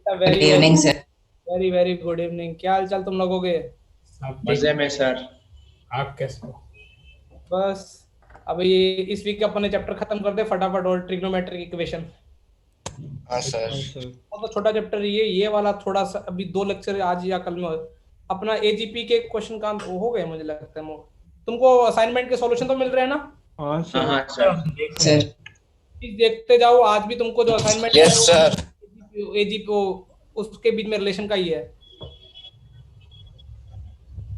Very good very evening sir. Very very good evening. क्या हाल चाल तुम लोगों के? सब ठीक। मजे में सर। आप कैसे हो? बस अभी इस वीक अपन ने चैप्टर खत्म कर दे फटाफट, और ट्रिग्नोमेट्रिक इक्वेशन। हाँ सर। तो छोटा चैप्टर ये वाला थोड़ा सा, अभी 2 लेक्चर आज या कल में अपना एजीपी के क्वेश्चन का हो गए मुझे लगता है। तुमको असाइनमेंट के सॉल्यूशन तो मिल रहे हैं ना? हाँ हाँ सर। हाँ सर। देख रहे सर हैं। प्लीज देखते जाओ। आज भी तुमको जो असाइनमेंट यस सर। एजीपी उसके बीच में रिलेशन का ही है।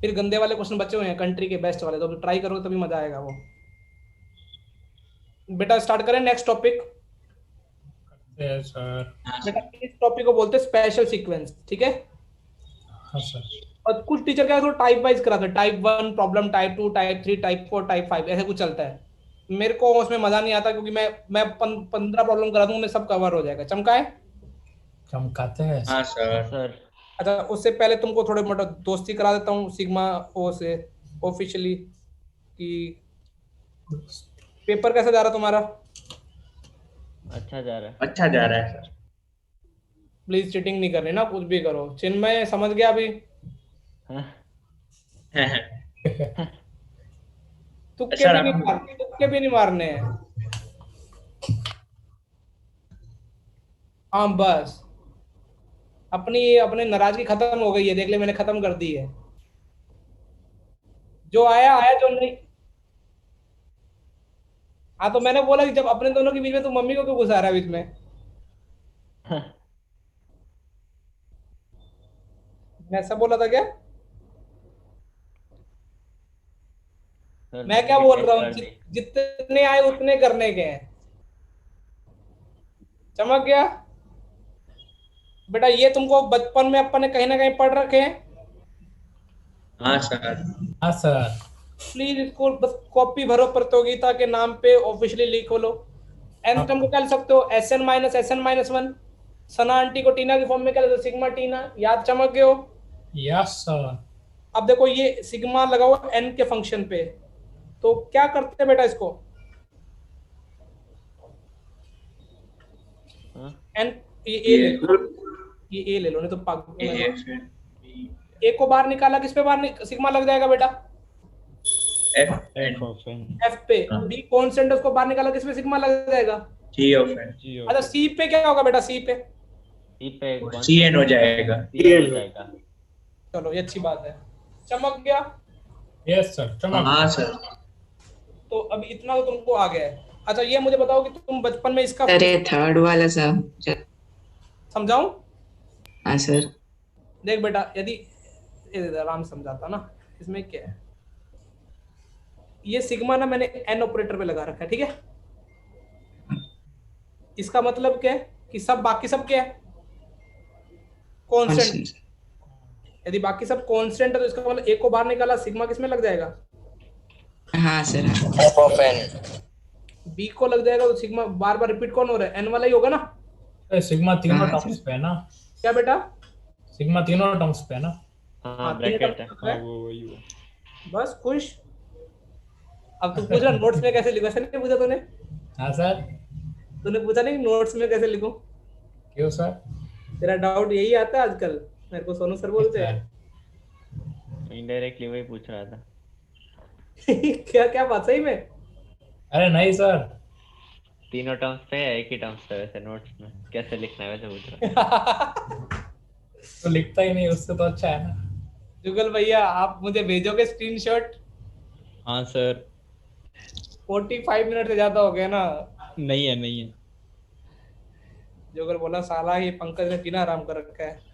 फिर गंदे वाले क्वेश्चन बचे हुए हैं कंट्री के बेस्ट वाले, तो ट्राई करो तभी मजा आएगा वो। बेटा स्टार्ट करें नेक्स्ट टॉपिक। सर। हाँ बेटा सर। इस टॉपिक को बोलते हैं स्पेशल सीक्वेंस, ठीक है? हाँ सर। और कुछ टीचर क्या है, तो टाइप वाइज कराते हैं, type 1 problem, type 2, type 3, type 4, type 5, ऐसे कुछ चलता है। मेरे को उसमें मजा नहीं आता, क्योंकि मैं 15 प्रॉब्लम करा दूंगा, मैं सब कवर हो जाएगा। चमका है? चमकाते हैं हाँ सर। सर। अच्छा, उससे पहले तुमको थोड़े मोटा दोस्ती करा देता हूँ सिग्मा ओ से ऑफिशियली, कि पेपर कैसा जा रहा तुम्हारा? अच्छा जा रहा है। अच्छा जा रहा है सर। प्लीज चीटिंग नहीं करनी ना, कुछ भी करो। चिन्मय समझ गया अभी? हाँ? तुक्के सर भी नहीं आप मारने, तुक्के भी नहीं मारने हैं। हाँ बस, अपनी अपने नाराजगी खत्म हो गई है, देख ले मैंने खत्म कर दी है। जो आया आया, जो नहीं। हाँ तो मैंने बोला कि जब अपने दोनों के बीच में, तो मम्मी को क्यों घुसा रहा है बीच में? मैं ऐसा बोला था क्या? सर मैं मैंने क्या भी बोल टेस्ट रहा हूँ, कर दी। जितने आए उतने करने के हैं। चमक गया? बेटा ये तुमको बचपन में अपन ने कहीं ना कहीं पढ़ रखे हैं। हाँ सर। हाँ सर। प्लीज इसको बस कॉपी भरो, प्रतियोगिता के नाम पे ऑफिशियली लिखो लो। एन टर्म को हाँ। क्या लिख सकते हो? SN-SN-1। सना आंटी को टीना के फॉर्म में क्या लिखते हो? सिग्मा टीना। याद? चमक गए हो? Yes sir. अब देखो ये सिग्मा लगा हुआ एन के फंक्शन पे, तो क्या करते हैं बेटा इसको? हाँ? एन, ये ए ले लो, ये ये ए ले लो, नहीं तो ए फिर ए को बाहर निकाला, किस पे बाहर सिग्मा लग जाएगा बेटा? F N. F of N. F पे। बी कॉन्स्टेंट, उसको बाहर निकाला, किस पे सिग्मा लग जाएगा? G of N. G of अच्छा सी पे क्या होगा बेटा? सी पे सी पे एक सी एन हो जाएगा। सी एन हो जाएगा। चलो ये अच्छी बात है। चमक गया? Yes sir. चमक। हाँ सर। तो अब इतना तो तुमको आ गया है। अच्छा ये मुझे बताओ कि तुम बचपन में इसका सर ये थर्ड वाला सर। समझाऊं? हाँ सर। देख बेटा, यदि ये आराम से समझाता ना, इसमें क्या है, ये सिग्मा ना मैंने एन ऑपरेटर पे लगा रखा है, ठीक है? इसका मतलब क्या है कि सब बाकी सब क्या है? कांस्टेंट। कॉन्स्टेंट। यदि बाकी सब कांस्टेंट है, तो इसका मतलब एक को बाहर निकाला, सिग्मा किस में लग जाएगा? हाँ सर। हाँ एफ ऑफ एन। बी को लग जाएगा, तो सिग्मा बार बार रिपीट कौन हो रहा है? एन वाला ही होगा ना? सिग्मा तीनों हाँ टर्म्स सर। पे है ना? क्या बेटा? सिग्मा तीनों टर्म्स पे है ना? हाँ हाँ तीनों ब्रैकेट है। terms हाँ है। वो वही वो। बस खुश? अब तू पूछ रहा नोट्स में कैसे लिखो, ऐसा नहीं पूछा तूने? हाँ सर। तूने पूछा नहीं नोट्स में कैसे लिखूं? क्यों सर? तेरा डाउट यही आता है आजकल, मेरे को सोनू सर बोलते हैं। इनडायरेक्टली वही पूछ रहा था। क्या क्या बात? सही में? अरे नहीं सर। तीनों टर्म्स पे है, एक ही टर्म्स पे वैसे नोट्स में कैसे लिखना है वैसे पूछ रहा तो लिखता ही नहीं, उससे तो अच्छा है ना। जुगल भैया आप मुझे भेजोगे स्क्रीनशॉट? हाँ सर। 45 मिनट से ज्यादा हो गया ना। नहीं है नहीं है। जुगल बोला साला ही पंकज ने पीना आराम कर रखा है।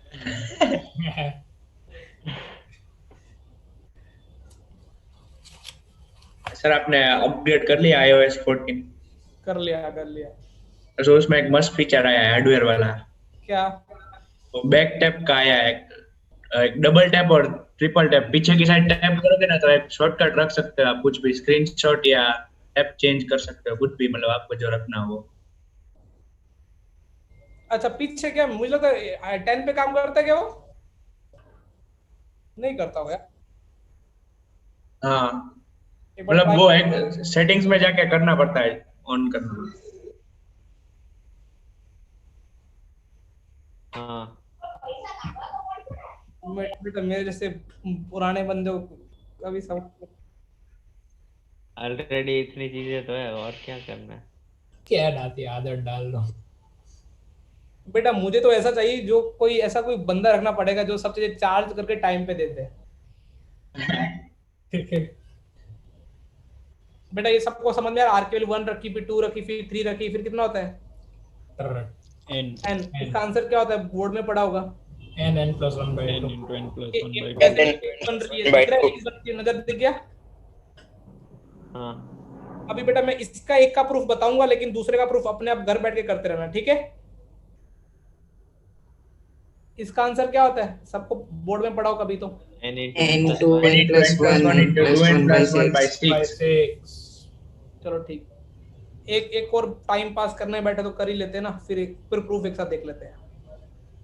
सर आपने अपग्रेड कर लिया iOS 14? कर लिया कर लिया। तो उसमें एक मस्त फीचर आया है हार्डवेयर वाला। क्या? तो बैक टैप का आया है। एक डबल टैप और ट्रिपल टैप, पीछे की साइड टैप करोगे ना तो एक शॉर्टकट रख सकते हो आप, कुछ भी स्क्रीनशॉट या टैप चेंज कर सकते हो, कुछ भी मतलब आपको जो रखना हो। अच्छा पीछे क्या, मुझे लगता है 10 पे काम करता है क्या वो? नहीं करता होगा। हाँ एक बार मतलब ट्राई। वो एक सेटिंग्स में जाके करना पड़ता है, ऑन करना। था। हाँ बेटा मेरे जैसे पुराने बंदे कभी सब ऑलरेडी इतनी चीजें तो है, और क्या करना है? क्या आती है, आदत डाल दो। बेटा मुझे तो ऐसा चाहिए जो कोई ऐसा कोई बंदा रखना पड़ेगा जो सब चीजें चार्ज करके टाइम पे देते हैं। बेटा ये सबको समझ में आ रहा, आरकेएल 1 रखी, फिर 2 रखी, फिर 3 रखी, फिर कितना होता है n एन। इसका आंसर क्या होता है, बोर्ड में पढ़ा होगा। n plus 1 by n 2। into n plus ये 1 by कैसे 2. बन रही है, दिख रहा है? इस बात की नजर दिख गया। हाँ अभी बेटा मैं इसका एक का प्रूफ बताऊंगा, लेकिन दूसरे का प्रूफ अपने आप घर बैठ के करते रहना, ठीक है? इसका आंसर क्या होता है, सबको बोर्ड में पढ़ाओ कभी तो। n n into to n plus 1 into plus 2n 1 by plus 1 by 6. by 6. 6। चलो ठीक, एक और टाइम पास करने बैठे तो कर ही लेते हैं ना, फिर प्रूफ एक साथ देख लेते हैं।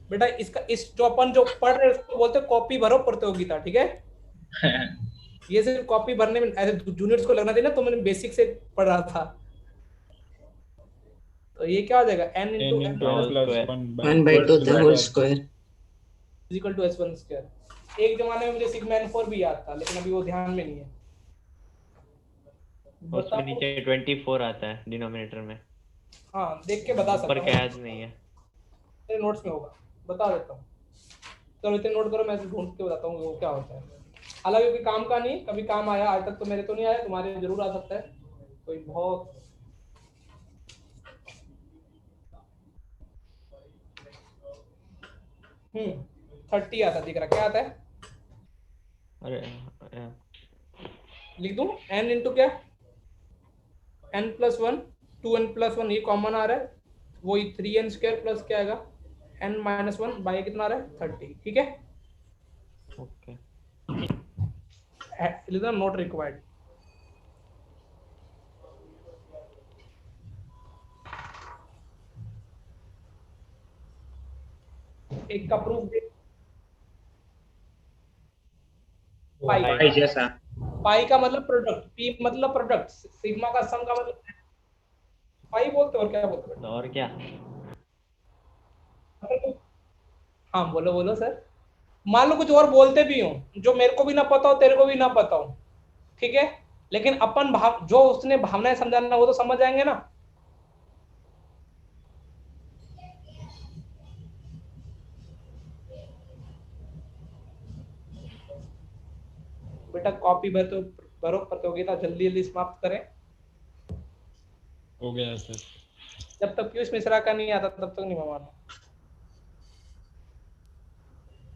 बेटा इसका इस जो अपन जो पढ़ रहे हैं उसको बोलते हैं कॉपी भरो प्रतियोगिता, ठीक है? ये सिर्फ कॉपी भरने में ऐसे जूनियर्स को लगना चाहिए ना, तो मैंने बेसिक से पढ़ रहा था। तो ये क्या हो जाएगा, n n into into n whole plus square. 1 1 by 2 the whole square. is equal to h1 square. एक जमाने में मुझे सिग्मा n4 भी याद था, लेकिन अभी वो ध्यान में नहीं है। उसमें बताओ। नीचे 24 आता है डिनोमिनेटर में, हाँ देख के बता ऊपर सकता क्या हूँ, याद नहीं है। मेरे नोट्स में होगा, बता देता हूँ। चलो इतने नोट करो, मैं ऐसे ढूंढ के बताता हूँ वो क्या होता है। हालांकि कोई काम का नहीं, कभी काम आया आज तक तो मेरे तो नहीं आया, तुम्हारे जरूर आ सकता है कोई बहुत। 30 आता दिख रहा, क्या आता है? अरे लिख दूं n इंटू क्या, n प्लस 1, 2n प्लस 1, ये कॉमन आ रहा है, वही 3n स्क्वायर प्लस क्या आएगा n माइनस 1 बाई कितना आ रहा है 30, ठीक है? ओके। लिख दो नोट रिक्वायर्ड। एक का प्रूफ दे, पाई पाई जैसा। पाई का मतलब प्रोडक्ट, पी मतलब प्रोडक्ट, सिग्मा का सम का मतलब पाई बोलते हो, और क्या बोलते हो? तो और क्या? हाँ बोलो बोलो सर। मान लो कुछ और बोलते भी हो जो मेरे को भी ना पता हो, तेरे को भी ना पता हो, ठीक है? लेकिन अपन भाव जो उसने भावनाएं समझाना वो तो समझ जाएंगे ना। बेटा कॉपी भरो प्रतियोगिता जल्दी जल्दी समाप्त करें। हो गया सर। जब तक पीयूष मिश्रा का नहीं आता तब तक नहीं मानो।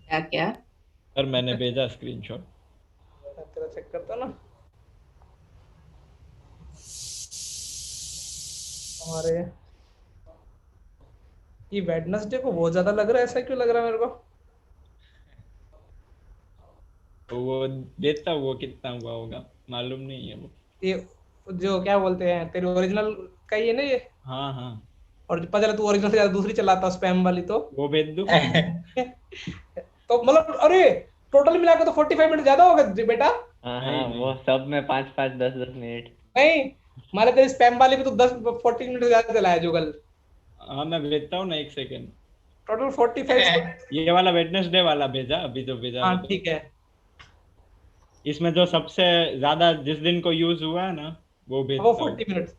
क्या क्या? सर मैंने भेजा स्क्रीनशॉट। तेरा चेक करता ना हमारे, ये वेडनेसडे को बहुत ज्यादा लग रहा है, ऐसा क्यों लग रहा है मेरे को? तो वो देता वो कितना हुआ होगा मालूम नहीं है वो। ये जो क्या बोलते हैं, तेरी ओरिजिनल का ही है ना ये? हाँ हाँ और पता चला तू ओरिजिनल से ज्यादा दूसरी चलाता स्पैम वाली, तो वो भेज दूँ। तो मतलब अरे टोटल मिला के तो 45 मिनट ज्यादा होगा जी बेटा। हाँ नहीं, हाँ, नहीं। वो सब में 5-5 10-10 मिनट। नहीं मारे तेरी स्पैम वाली भी तो 10-40 मिनट ज्यादा चलाया जुगल। हाँ मैं भेजता हूँ ना, एक सेकेंड। टोटल 45। ये वाला वेडनेसडे वाला भेजा अभी जो भेजा हाँ है तो। ठीक है। इसमें जो सबसे ज्यादा जिस दिन को यूज हुआ है ना वो वो भेजता हूँ। 40 मिनट।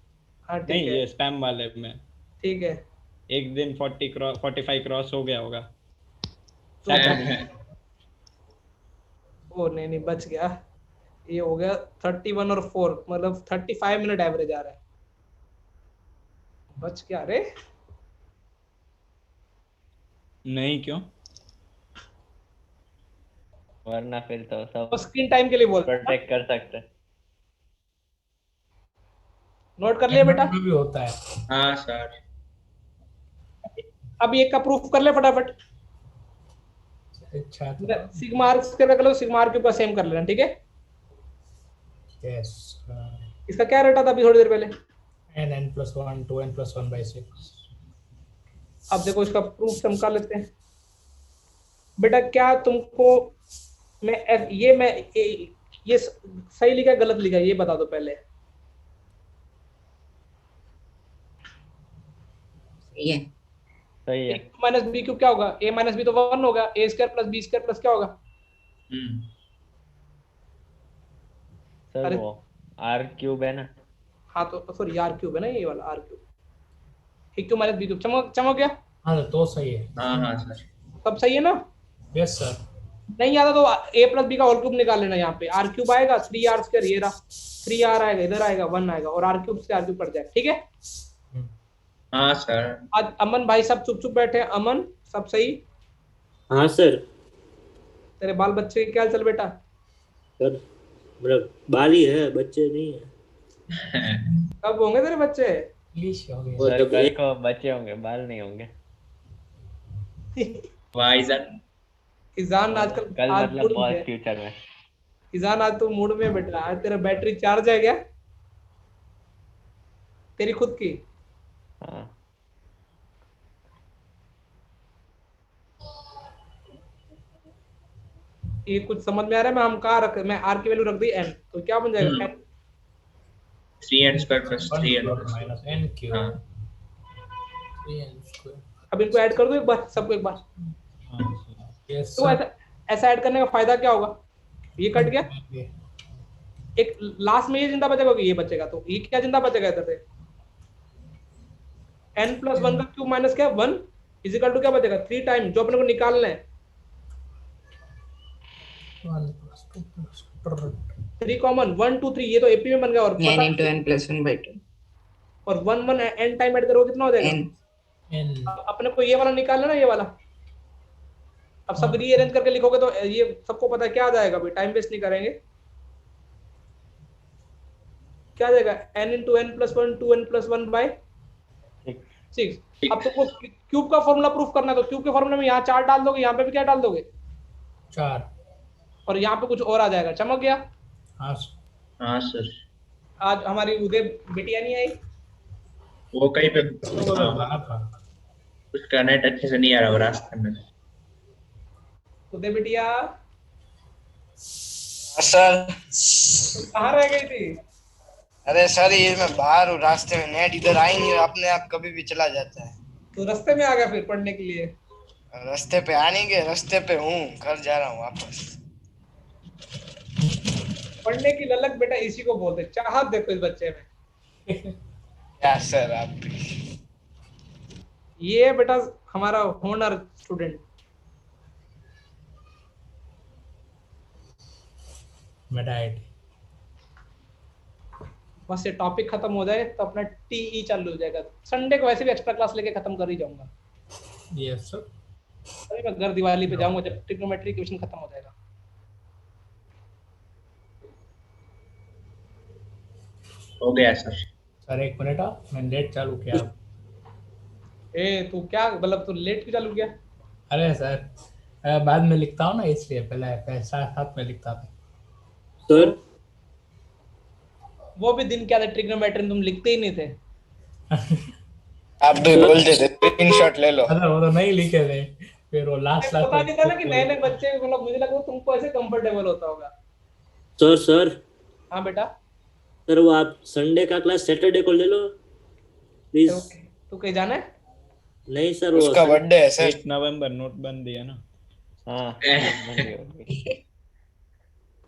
हाँ नहीं ठीक है ये स्पैम वाले में ठीक है। एक दिन 45 क्रॉस हो गया होगा। तो ओ नहीं नहीं बच गया, ये हो गया 31 और 4 मतलब 35 मिनट एवरेज आ रहा है, बच गया रे। नहीं क्यों? वरना फिर तो सब तो स्क्रीन टाइम के लिए बोल, प्रोटेक्ट कर सकते हैं। नोट कर लिया बेटा? में भी होता है। हाँ सर। अब एक का प्रूफ कर ले फटाफट। अच्छा सिग्मा आर स्क्वायर का कर लो, सिग्मा आर के ऊपर सेम कर लेना, ठीक है? यस। इसका क्या रटा था अभी थोड़ी देर पहले? n plus 1 2n plus 1 by 6। अब देखो इसका प्रूफ चमका लेते हैं। बेटा क्या तुमको ये सही लिखा गलत लिखा ये बता दो पहले। ये सही है। माइनस बी क्यूब क्या होगा? ए माइनस बी तो 1 होगा, a square plus b square plus क्या होगा? सर अरे वो आर क्यूब है ना। हाँ तो सॉरी आर क्यूब है ना, ये वाला R cube, A cube minus B cube. चमक चमक गया? हाँ तो सही है। हाँ सर। सब सही है ना? Yes sir. नहीं आता तो a प्लस बी का होल क्यूब निकाल लेना। यहाँ पे आर क्यूब आएगा 3r स्क्वायर, ये रहा 3r आएगा, इधर आएगा 1 आएगा, और आर क्यूब से आर क्यूब कट जाएगा। ठीक है? हाँ सर। आज अमन भाई सब चुप चुप बैठे हैं। अमन सब सही? हाँ सर। तेरे बाल बच्चे के क्या हाल चल बेटा? सर मेरा बाल ही है, बच्चे नहीं है। कब होंगे तेरे बच्चे? इंग्लिश हो गया। वो सर जब कल एक- को बच्चे होंगे, बाल नहीं होंगे। वाइजन। ईजान आजकल कल आज मतलब मूड में बहुत है। फ्यूचर में। ईजान आज तो मूड में बैठा है। आज तेरा बैटरी चार्ज है क्या? तेरी खुद की? हाँ ये कुछ समझ में आ रहा है? मैं हम कहाँ रख, मैं आर की वैल्यू रख दी n, तो क्या बन जाएगा? n 3n square plus 3n। Minus N cube हाँ 3n स्क्वायर। अब इनको ऐड कर दो एक बार, सबको एक बार। यस तो ऐसा ऐसा ऐड करने का फायदा क्या होगा? ये कट गया, एक लास्ट में ये जिंदा बचेगा कि ये बचेगा, तो ये क्या जिंदा बचेगा इधर से? n प्लस 1 का क्यूब माइनस क्या 1 इजिकल टू क्या बचेगा? 3 टाइम जो अपने को निकालना है 1 plus 2 plus 3 कॉमन 1 2 3, ये तो एपी में बन गया। और n into n plus 1 by 2 और 1 1 n टाइम ऐड करोगे कितना हो जाएगा? n n अब अपने को ये वाला निकालना ना, ये वाला। अब सब रीअरेंज करके लिखोगे तो ये सबको पता है क्या आ जाएगा भाई, टाइम वेस्ट नहीं करेंगे। क्या आ जाएगा? n into n plus 1 2n plus 1 by 6। अब तुमको क्यूब का फॉर्मूला प्रूफ करना है, तो क्यूब के फॉर्मूले में यहाँ 4 डाल दोगे, यहाँ पे भी क्या डाल दोगे? 4। और यहाँ पे कुछ और आ जाएगा। चमक गया? हाँ हाँ सर। आज हमारी उदय बिटिया नहीं आई। वो कहीं पे बाहर था। उसका नेट अच्छे से नहीं आ रहा वो रास्ते में। उदय बिटिया सर कहाँ रह गई थी? अरे सर ये मैं बाहर हूँ, रास्ते में नेट इधर आ ही नहीं रहा, अपने आप कभी भी चला जाता है। तो रास्ते में आ गया फिर पढ़ने के लिए? रास्ते पे आ नहीं गए, रास्ते पे हूँ, घर जा रहा हूँ वापस। पढ़ने की ललक बेटा इसी को बोलते, चाहत देखो इस बच्चे में। क्या सर आप भी। ये है बेटा हमारा होनर स्टूडेंट। मेडाइट। बस ये टॉपिक खत्म हो जाए तो अपना टीई चालू हो जाएगा। संडे को वैसे भी एक्स्ट्रा क्लास लेके खत्म कर ही जाऊंगा। Yes sir. अभी मैं घर दिवाली पे जाऊंगा जब ट्रिग्नोमेट्री क्वेश्चन खत्म हो जाएगा। हो गया सर। सर एक मिनट मैंने लेट चालू किया। ए तू क्या मतलब तू लेट क्यों चालू किया? अरे सर बाद में लिखता हूँ ना, इसलिए पहले साथ में लिखता था। सर वो भी दिन क्या था, ट्रिग्नोमेट्री तुम लिखते ही नहीं थे। आप भी बोलते थे स्क्रीनशॉट ले लो। अरे वो तो नहीं लिखे थे, फिर वो लास्ट पता नहीं था ना कि नए नए बच्चे, मतलब मुझे लगा तुमको ऐसे कंफर्टेबल होता होगा। सर हाँ बेटा। सर वो आप संडे का क्लास सैटरडे को ले लो प्लीज। तू कहीं जाना है? नहीं सर वो उसका बर्थडे है सर। 8 नवंबर नोटबंदी है ना। हाँ बंदी होगी।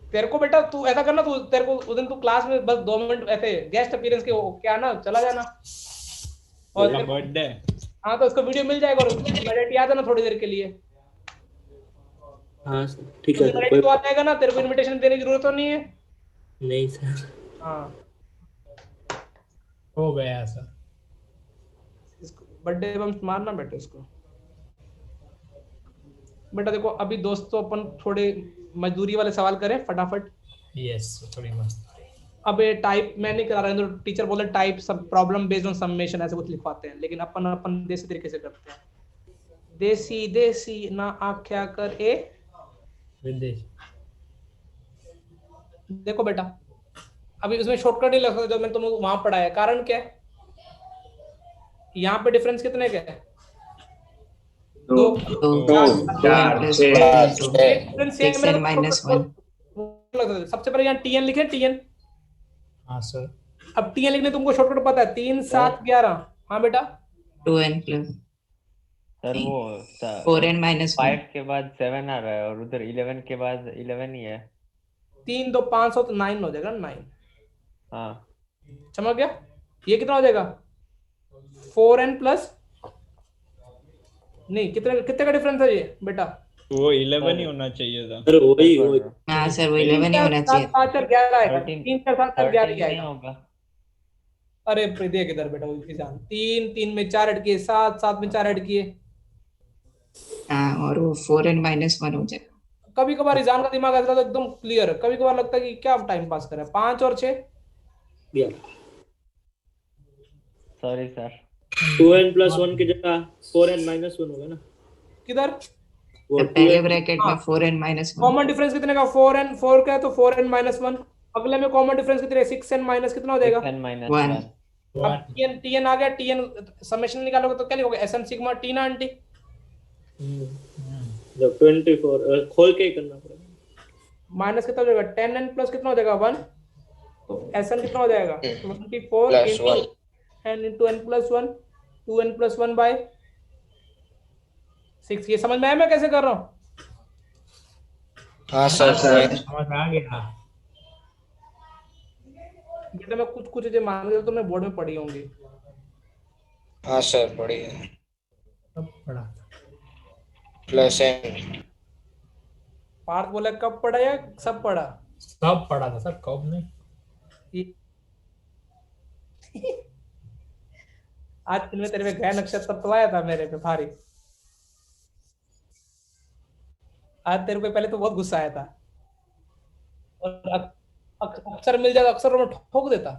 तेरे को बेटा तू ऐसा करना, तू तेरे को उस दिन तू क्लास में बस 2 मिनट ऐसे गेस्ट अपीयरेंस के क्या ना चला जाना। और मेरा बर्थडे। हाँ तो उसका वीडियो मिल जाएगा और क्रेडिट याद है ना थोड़ी देर के लिए। हाँ सर ठीक है सर, क्रेडिट तो आ जाएगा ना, तेरे को इनविटेशन देने की जरूरत तो नहीं है। नहीं सर। हाँ हो गया सर। इसको बर्थडे बम मारना बेटा इसको। बेटा देखो अभी दोस्तों अपन थोड़े मजदूरी वाले सवाल करें फटाफट। यस थोड़ी मस्त। अब ये टाइप मैं नहीं करा रहा हूँ, तो टीचर बोले टाइप सब प्रॉब्लम बेस्ड ऑन समेशन ऐसे कुछ लिखवाते हैं, लेकिन अपन देसी तरीके से करते हैं। देसी देसी ना आख्या कर ए विदेश। देखो बेटा अभी उसमें शॉर्टकट नहीं लग सकता जो मैंने तुमको वहां पढ़ाया। कारण क्या है? यहाँ पे डिफरेंस कितने का है? 2 4 plus 2 6 n minus 1 सबसे पहले यहाँ टीएन लिखे, टीएन। हाँ सर। अब टीएन लिखने तुमको शॉर्टकट पता है 3 7 11। हाँ बेटा 2n plus सर वो 4n minus 1. 5 के बाद 7 आ रहा है और उधर 11 के बाद 11 ही है। 3 2 500 तो 9 हो जाएगा, 9 हाँ समझ गया। ये कितना हो जाएगा 4n प्लस, नहीं कितने कितने का डिफरेंस है ये बेटा? वो 11 ही होना चाहिए था। सर वही वही हाँ सर वो 11 ही होना चाहिए. 5 4 11 आएगा, 13 3 4 7 4 11 13 नहीं आएगा। होगा। अरे देख इधर बेटा, वो जान 3 3 में 4 ऐड किए, 7 7 में 4 ऐड किए। हाँ और वो 4n minus 1 हो जाएगा. कभी कभार ईजान का दिमाग ऐसा तो एकदम क्लियर है, कभी कभार लगता है कि क्या टाइम पास कर रहा है। 5 और 6 दिया। सॉरी सर 2n plus 1 की जगह 4n minus 1 होगा ना। किधर वो तो पहले 2n ब्रैकेट में 4n minus 1. कॉमन डिफरेंस कितने का 4n 4 का है तो 4n माइनस 1। अगले में कॉमन डिफरेंस कितने 6n माइनस कितना हो जाएगा? 6n minus 1. 1 अब tn आ गया, tn समेशन निकालोगे तो क्या लिखोगे sn सिग्मा t ना आंटी? जब 24 खोल के ही करना पड़ेगा। माइनस कितना हो जाएगा 10n प्लस कितना हो जाएगा 1, तो sn कितना हो जाएगा 24 plus into 1 n into n plus 1 2n plus 1 by 6। ये समझ में आया मैं कैसे कर रहा हूँ? हाँ सर समझ आ गया। बेटा मैं कुछ कुछ चीजें मान रहा तो मैं बोर्ड में पढ़ी होंगी। हाँ सर बढ़िया। सब पढ़ा। प्लस n पार्थ बोला कब पढ़ा या सब पढ़ा? सब पढ़ा था सर, कब नहीं। ये- आज दिन में तेरे पे ग्रह नक्षत्र तो आया था मेरे पे भारी। आज तेरे पे पहले तो बहुत गुस्सा आया था, और अक्सर मिल जाता अक्सर मैं ठोक देता।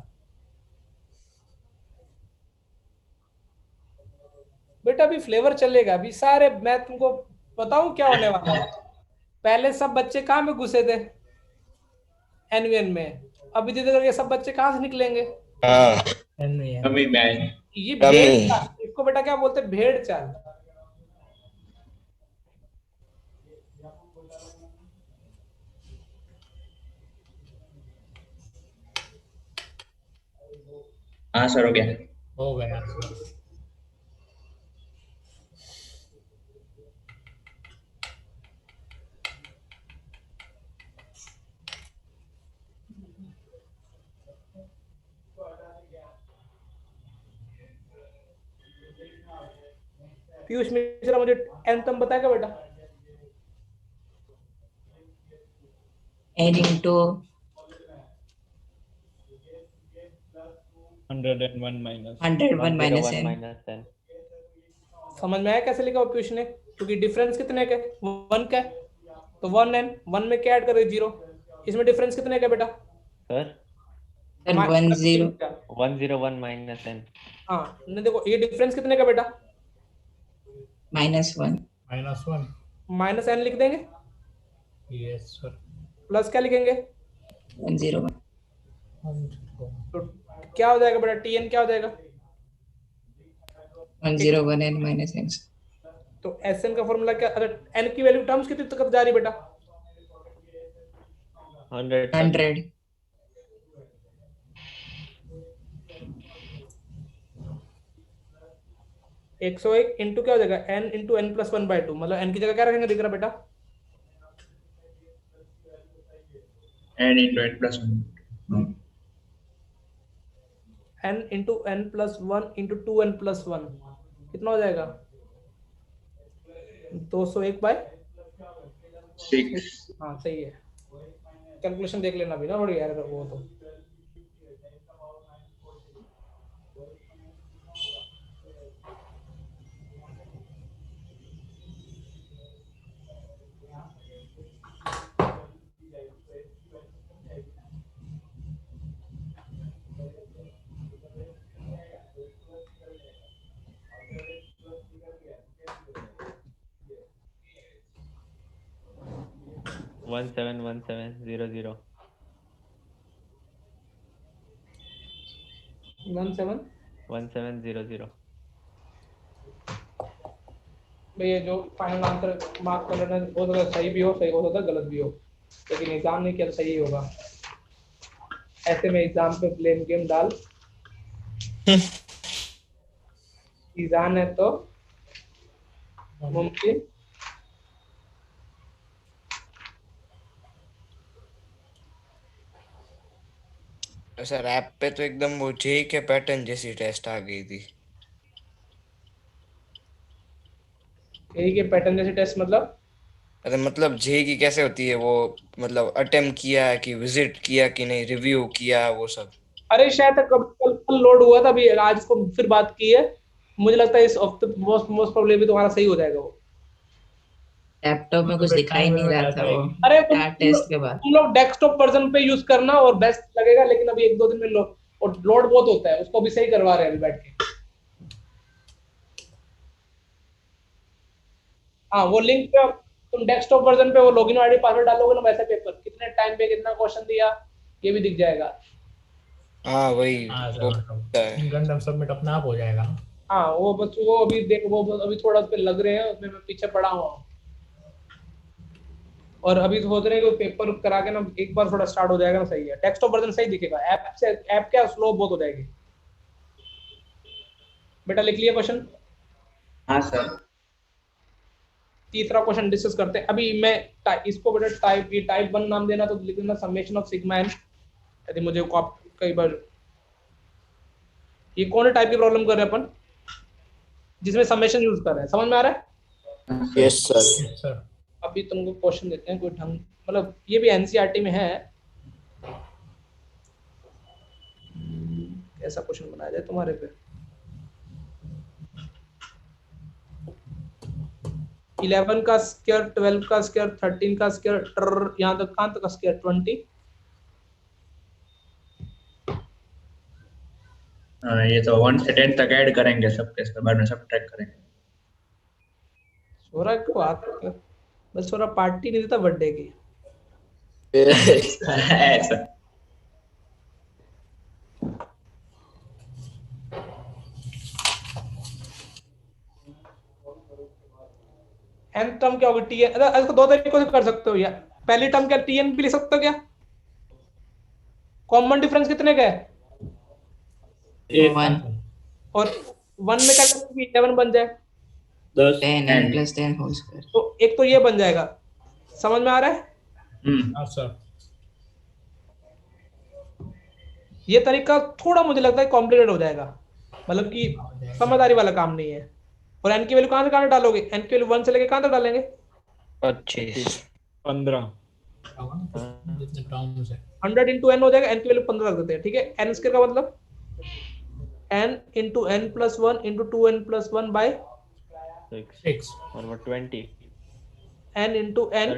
बेटा अभी फ्लेवर चलेगा, अभी सारे मैं तुमको बताऊं क्या होने वाला है। पहले सब बच्चे कहाँ में घुसे थे एनवीएन में, अभी धीरे धीरे सब बच्चे कहाँ से निकलेंगे? हाँ अभी मैं आया। ये कमी। भेड़ चाल, इसको बेटा क्या बोलते हैं? भेड़ चाल। हाँ सर हो गया। हो गया सर। पीयूष मिश्रा मुझे एंथम बताएगा बेटा? n into 101 minus 101 minus 101 n. minus n समझ में आया कैसे लिखा वो पीयूष ने? क्योंकि डिफरेंस कितने का 1 का है, तो 1n 1 में क्या ऐड करोगे 0। इसमें डिफरेंस कितने का बेटा? Sir Sir 1 0. 101 minus n हाँ नहीं देखो ये डिफरेंस कितने का बेटा? minus 1. -1। माइनस n लिख देंगे, यस सर। प्लस क्या लिखेंगे? 101. तो क्या हो जाएगा बेटा? tn क्या हो जाएगा? 101 n minus n. तो sn का फॉर्मूला क्या? अरे n की वैल्यू टर्म्स कितनी तक जा रही बेटा? 100 100. एक सौ एक इंटू क्या हो जाएगा n इंटू n प्लस 1/2, मतलब n की जगह क्या रखेंगे दिख रहा बेटा? n into n plus 1 n into n plus 1 into 2n plus 1 कितना हो जाएगा? 201/6। 6 हाँ सही है, कैलकुलेशन देख लेना भी ना थोड़ी यार वो तो। one seven 1700 17 1700 भैया जो फाइनल आंसर मार्क कर लेना, हो सकता है सही भी हो, सही हो सकता है गलत भी हो, लेकिन एग्जाम में क्या सही होगा। ऐसे में एग्जाम पे ब्लेम गेम डाल, ईजान है तो मुमकिन। सर ऐप पे तो एकदम वो जेई के पैटर्न जैसी टेस्ट आ गई थी। यही के पैटर्न जैसे टेस्ट मतलब? अरे मतलब जेई की कैसे होती है वो, मतलब अटेम्प्ट किया कि विजिट किया कि नहीं, रिव्यू किया वो सब। अरे शायद कल कल कल लोड हुआ था, अभी आज को फिर बात की है। मुझे लगता है इस हफ्ते मोस्ट मोस्ट प्रोबेबली तुम्हारा सही हो जाएगा वो। लैपटॉप में कुछ दिखाई नहीं रहा था वो अरे टेस्ट के बाद। तुम लोग डेस्कटॉप वर्जन पे यूज करना और बेस्ट लगेगा, लेकिन अभी एक दो दिन में और लोड बहुत होता है, उसको भी सही करवा रहे हैं अभी बैठ के। हाँ वो लिंक पे तुम डेस्कटॉप वर्जन पे वो लॉगिन आईडी पासवर्ड डालोगे ना, वैसे पेपर कितने टाइम पे कितना क्वेश्चन दिया ये भी दिख जाएगा। हाँ वही हाँ वो सर, होता है। गंडम सबमिट अपने आप हो जाएगा। हाँ वो बस वो अभी देख वो अभी थोड़ा उस पे लग रहे हैं, उसमें मैं पीछे पड़ा हुआ हूँ। और अभी सोच रहे हैं कि पेपर करा के ना एक बार थोड़ा स्टार्ट हो जाएगा ना, सही है। डेस्कटॉप वर्जन सही दिखेगा, ऐप से ऐप क्या स्लो बहुत हो जाएगी। बेटा लिख लिया क्वेश्चन? हाँ सर। तीसरा क्वेश्चन डिस्कस करते हैं अभी। मैं इसको बेटा टाइप ये टाइप 1 नाम देना, तो लिख देना समेशन ऑफ सिग्मा एन। यदि मुझे कई बार ये कौन टाइप की प्रॉब्लम कर रहे हैं अपन जिसमें समेशन यूज कर रहे हैं, समझ में आ रहा है? Yes sir. सर अभी तुमको क्वेश्चन देते हैं कोई ढंग, मतलब ये भी एनसीईआरटी में है। कैसा क्वेश्चन बनाया जाए तुम्हारे पे? 11 का स्क्वायर, 12 का स्क्वायर, 13 का स्क्वायर, यहाँ तक कहाँ तक का स्क्वायर? 20। ये तो 1 से 10 तक ऐड करेंगे सबके, इसके बाद में सब ट्रैक करेंगे। सोरा को बात बस, सोरा पार्टी नहीं देता बर्थडे की। ऐसा। एन टर्म क्या होगी? T N. इसको दो तरीकों से कर सकते हो यार। पहली टर्म क्या टी एन भी लिख सकते हो क्या? कॉमन डिफरेंस कितने का है? एक 1 और 1 में क्या करोगे? 11 बन जाए 10 10 n plus 10 whole square। तो एक तो ये बन जाएगा। समझ में आ रहा है? हाँ सर। ये तरीका थोड़ा मुझे लगता है कॉम्प्लिकेटेड हो जाएगा, मतलब कि समझदारी वाला काम नहीं है। और एन की वैल्यू कहां से कहां डालोगे? एन की वैल्यू 1 से लेके कहां तक डालेंगे? 25 15 जितने टर्म्स है 100 इंटू एन हो जाएगा। एन की वैल्यू 15 रख देते हैं, ठीक है। एन स्क्वायर का मतलब n into N plus 1 into 2n plus 1 by 6 और वो 20 n इंटू n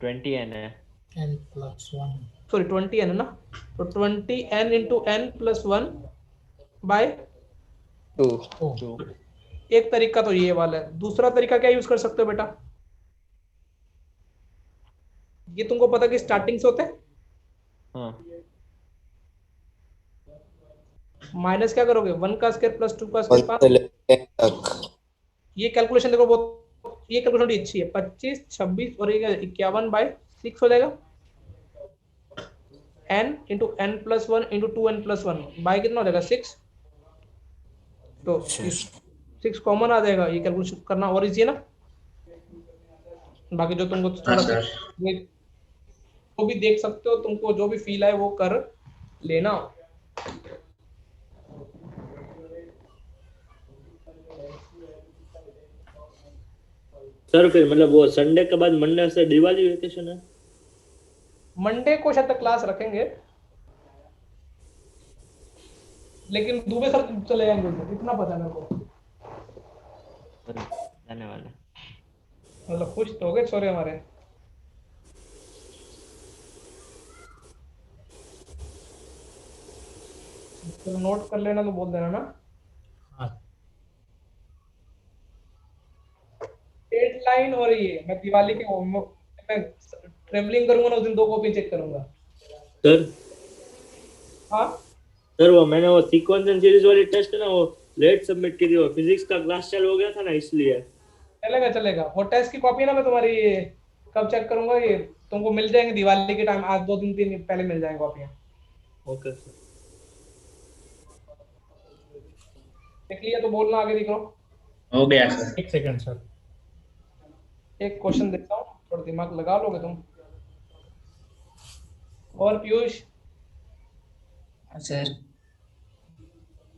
20 n है। n plus 1 सॉरी 20n है ना, तो 20n into n plus 1 bye 2। 2। एक तरीका तो ये वाला है। दूसरा तरीका क्या यूज कर सकते हो बेटा? ये तुमको पता कि स्टार्टिंग से होते हैं हाँ माइनस क्या करोगे? 1 का स्क्वायर प्लस 2 का स्क्वायर। ये कैलकुलेशन देखो बहुत, ये कैलकुलेशन बड़ी अच्छी है। 25 26 और 51 बाय 6 हो जाएगा। n into N plus 1 into 2n plus 1 by कितना हो जाएगा? 6। तो 6 कॉमन आ जाएगा। ये कैलकुलेशन करना और इजी है ना। बाकी जो तुमको थोड़ा हाँ, वो भी देख सकते हो, तुमको जो भी फील आए वो कर लेना। सर फिर मतलब वो संडे के बाद मंडे से दिवाली वेकेशन है? मंडे को शायद तक क्लास रखेंगे, लेकिन दुबे सर चले जाएंगे उधर, इतना पता है मेरे को। पर जाने वाला। मतलब खुश तो हो गए छोरे हमारे। तो नोट कर लेना, तो बोल देना ना। हाँ डेडलाइन और ये मैं दिवाली के मैं ट्रेवलिंग करूंगा ना उस दिन 2 कॉपी चेक करूंगा। सर हाँ सर वो मैंने वो सीक्वेंस एंड सीरीज वाली टेस्ट है ना, वो लेट सबमिट की थी। वो फिजिक्स का क्लास चालू हो गया था ना, इसलिए। चलेगा चलेगा। वो टेस्ट की कॉपी ना मैं तुम्हारी कब चेक करूंगा, ये तुमको मिल जाएंगे दिवाली के टाइम। आज 2 दिन 3 दिन पहले मिल जाएंगे कॉपियां। Okay sir. देख लिया तो बोलना, आगे दिख रहा। हो गया सर। 1 second sir. एक क्वेश्चन देता हूँ, थोड़ा दिमाग लगा लोगे तुम। और पीयूष, सर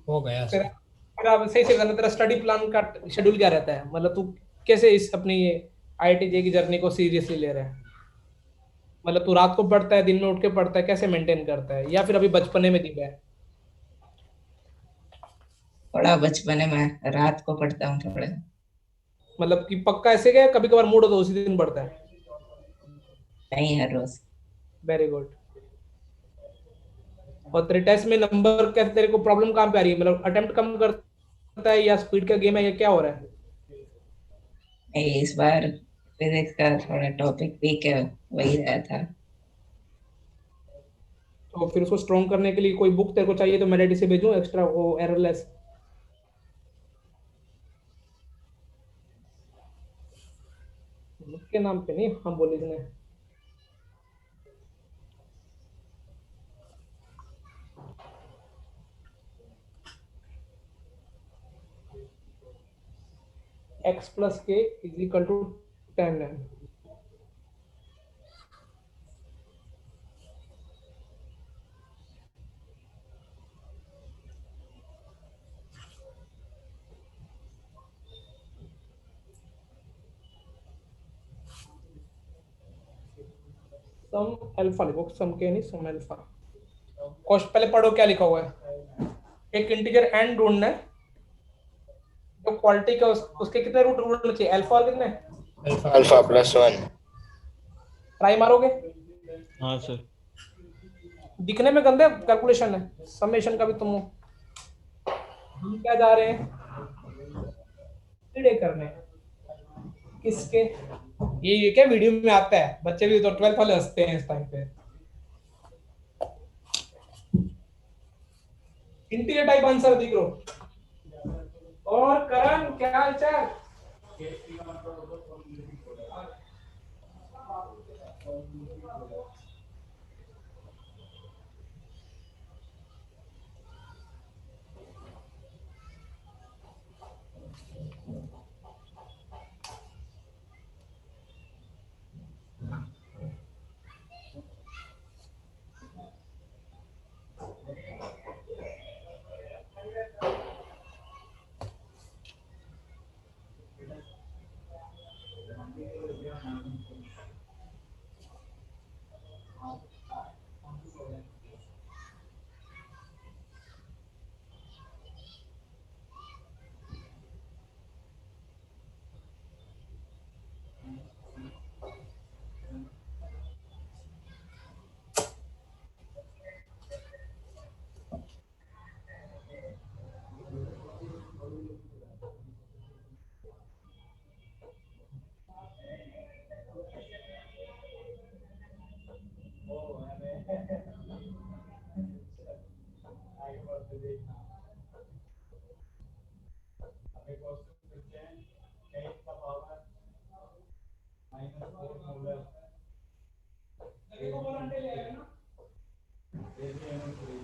हो गया तेरा सर। तेरा सही से करना, तेरा स्टडी प्लान का शेड्यूल क्या रहता है? मतलब तू कैसे इस अपनी IIT की जर्नी को सीरियसली ले रहा है? मतलब तू रात को पढ़ता है, दिन में उठ के पढ़ता है, कैसे मेंटेन करता है, या फिर अभी बचपने में दिखा है? थोड़ा बचपने में रात को पढ़ता हूँ थोड़ा। मतलब कि पक्का ऐसे क्या, कभी कभार मूड हो तो उसी दिन पढ़ता है? नहीं हर रोज। Very good. और तेरे टेस्ट में नंबर क्या, तेरे को प्रॉब्लम कहाँ पे आ रही है? मतलब अटेम्प्ट कम करता है, या स्पीड का गेम है, या क्या हो रहा है? नहीं, इस बार फिजिक्स का थोड़ा टॉपिक वीक है, वही रहा था। तो फिर उसको स्ट्रॉन्ग करने के लिए कोई बुक तेरे को चाहिए तो मैं रेडी से भेजूं, एक्स्ट्रा वो एररलेस? बुक के नाम पे नहीं, हम बोले इसने। x प्लस के इज इक्वल टू 10 है। सम अल्फा लिखो, सम के नहीं, सम अल्फा। क्वेश्चन पहले पढ़ो क्या लिखा हुआ है। एक इंटीजर n ढूंढना है, तो क्वालिटी का उसके कितने रूट ढूंढने चाहिए? अल्फा और कितने? अल्फा +1। ट्राई मारोगे? हाँ सर। दिखने में गंदे कैलकुलेशन है, समेशन का भी तुम हो। हम क्या जा रहे हैं टीडे करने, किसके? ये क्या वीडियो में आता है, बच्चे भी तो 12th वाले हंसते हैं इस टाइम पे। इंटीजर टाइप आंसर दिख रो। और करण क्या हाल चाल?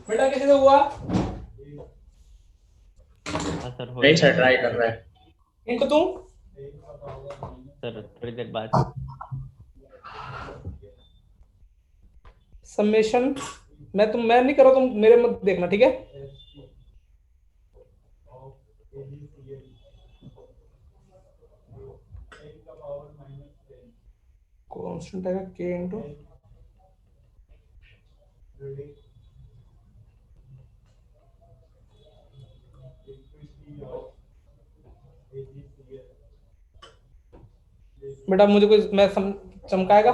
बेटा कैसे हुआ? हाँ सर हो नहीं रहा सर, ट्राई कर रहा है। इनको तुम है सर थोड़ी देर बाद। समेशन, मैं नहीं कर रहा, तुम मेरे मत देखना, ठीक है? कांस्टेंट आएगा k इनटू बेटा, मुझे कोई मैं चमकाएगा?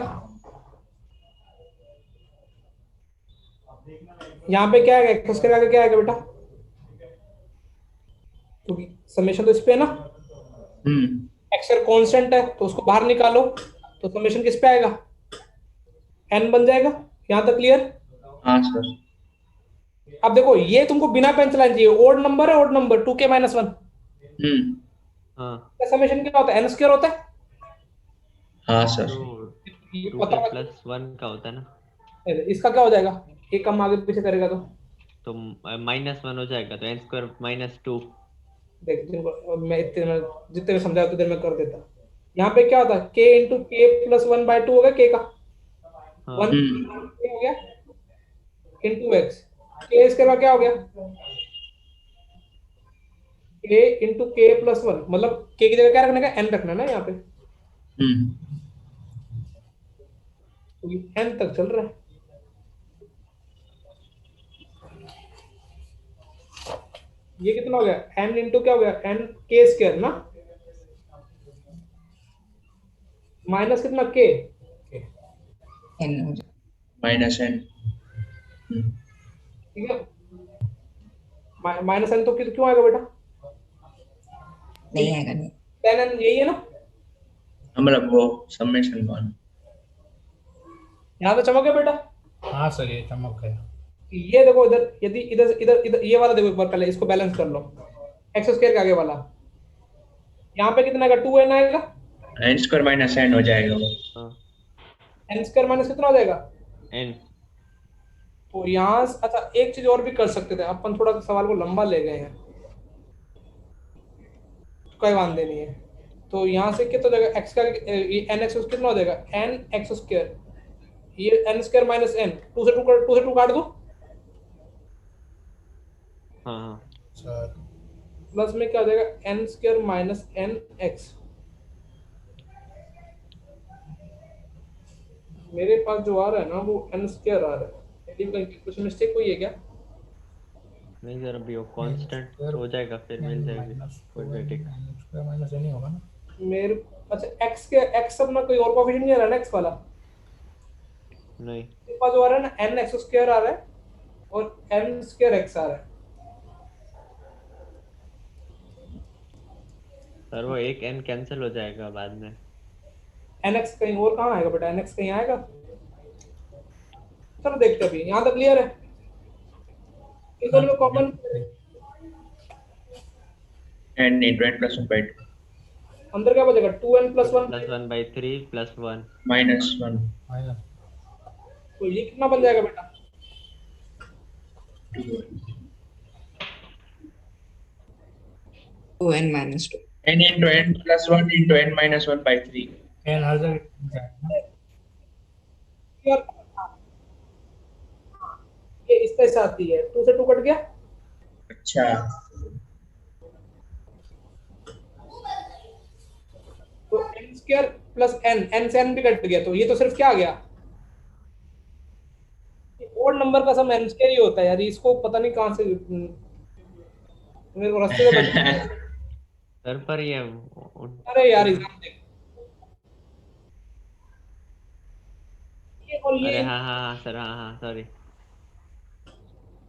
यहाँ पे क्या है, उसके आगे क्या आएगा बेटा? क्योंकि समेशन तो इस पे है ना, एक्स कांस्टेंट है तो उसको बाहर निकालो, तो समेशन किस पे आएगा? n बन जाएगा। यहाँ तक क्लियर? हाँ सर। अब देखो, ये तुमको बिना पेन चलाना चाहिए। ओड नंबर है, ओड नंबर 2k - 1 हाँ समेशन क्या होता है? n स्क्वायर होता है। हाँ सर। तो ये 2k पता + 1 का होता है ना, इसका क्या हो जाएगा? एक कम आगे पीछे करेगा तो -1 हो जाएगा, तो n² - 2। देख, जिनको मैं इतने जितने में समझा उतने देर में कर देता। यहाँ पे क्या होता है, k इंटू के प्लस 1/2 हो गया k का, हाँ 1 हो गया इंटू एक्स, के इसके बाद क्या हो गया, k इंटू के प्लस 1, मतलब k की जगह क्या रखने का, n रखना है ना यहाँ पे, तो ये n तक चल रहा है। ये कितना हो गया, n इंटू क्या हो गया, n k स्क्वायर ना, माइनस कितना k, n हो जाए। -n। ठीक है, माइनस n तो क्यों आएगा बेटा, नहीं आएगा, नहीं। tan n यही है ना, मतलब वो समेशन 1। यहाँ पे चमक गया बेटा। हाँ सर, ये चमक गया। ये देखो इधर, यदि इधर इधर इधर ये वाला देखो एक बार, पहले इसको बैलेंस कर लो, एक्स स्क्वायर के आगे वाला, यहाँ पे कितना आएगा, 2n आएगा, n² - n हो जाएगा वो। हाँ n स्क्वायर माइनस कितना हो जाएगा, n तो यहाँ अच्छा एक चीज और भी कर सकते थे अपन, थोड़ा सवाल को लंबा ले गए हैं, कोई वांदे नहीं है। तो यहाँ से कितना हो जाएगा, एक्स का ये एन एक्स कितना हो जाएगा, एन एक्स स्क्वायर, ये एन स्क्वायर माइनस एन, 2 से 2 काट दो, हाँ हाँ सर प्लस में क्या हो जाएगा, N square minus N X. मेरे पास जो आ रहा है ना वो एन स्क्वायर आ रहा है, यदि कहीं कुछ मिस्टेक हुई है क्या, नहीं सर, अभी वो कांस्टेंट हो जाएगा, फिर मिल जाएगी क्वाड्रेटिक। स्क्वायर माइनस n ही होगा ना। मेरे अच्छा एक्स के एक्स अपना कोई और कोएफिशिएंट नहीं आ रहा है ना, एक्स वाला नहीं मेरे पास जो आ रहा है ना, एन एक्स स्क्वायर आ रहा है और एन स्क्वायर एक्स आ रहा है। सर, वो एक n कैंसिल हो जाएगा बाद में। एन एक्स कहीं और कहाँ आएगा बेटा, एन एक्स कहीं आएगा, चलो देखते हैं, अभी यहाँ तक क्लियर है, इस दोनों में कॉमन n × n + 1/2 अंदर क्या बचेगा, 2n plus 1, plus 1/3 plus 1 -1 minus तो ये कितना बन जाएगा बेटा, 2n minus 2। n × n + 1 × n - 1/3। n हर जगह जाएगा। यार ये इस तरह से आती है, 2 से 2 कट गया, अच्छा तो एन स्क्वायर प्लस एन से एन भी कट गया, तो ये तो सिर्फ क्या आ गया, ओड नंबर का सम एन स्क्वायर ही होता है यार, इसको पता नहीं कहाँ से मेरे को रास्ते से बच सर, पर ये अरे यार एग्जाम देख, ये और ये अरे हाँ हाँ हाँ सर, हाँ हाँ सॉरी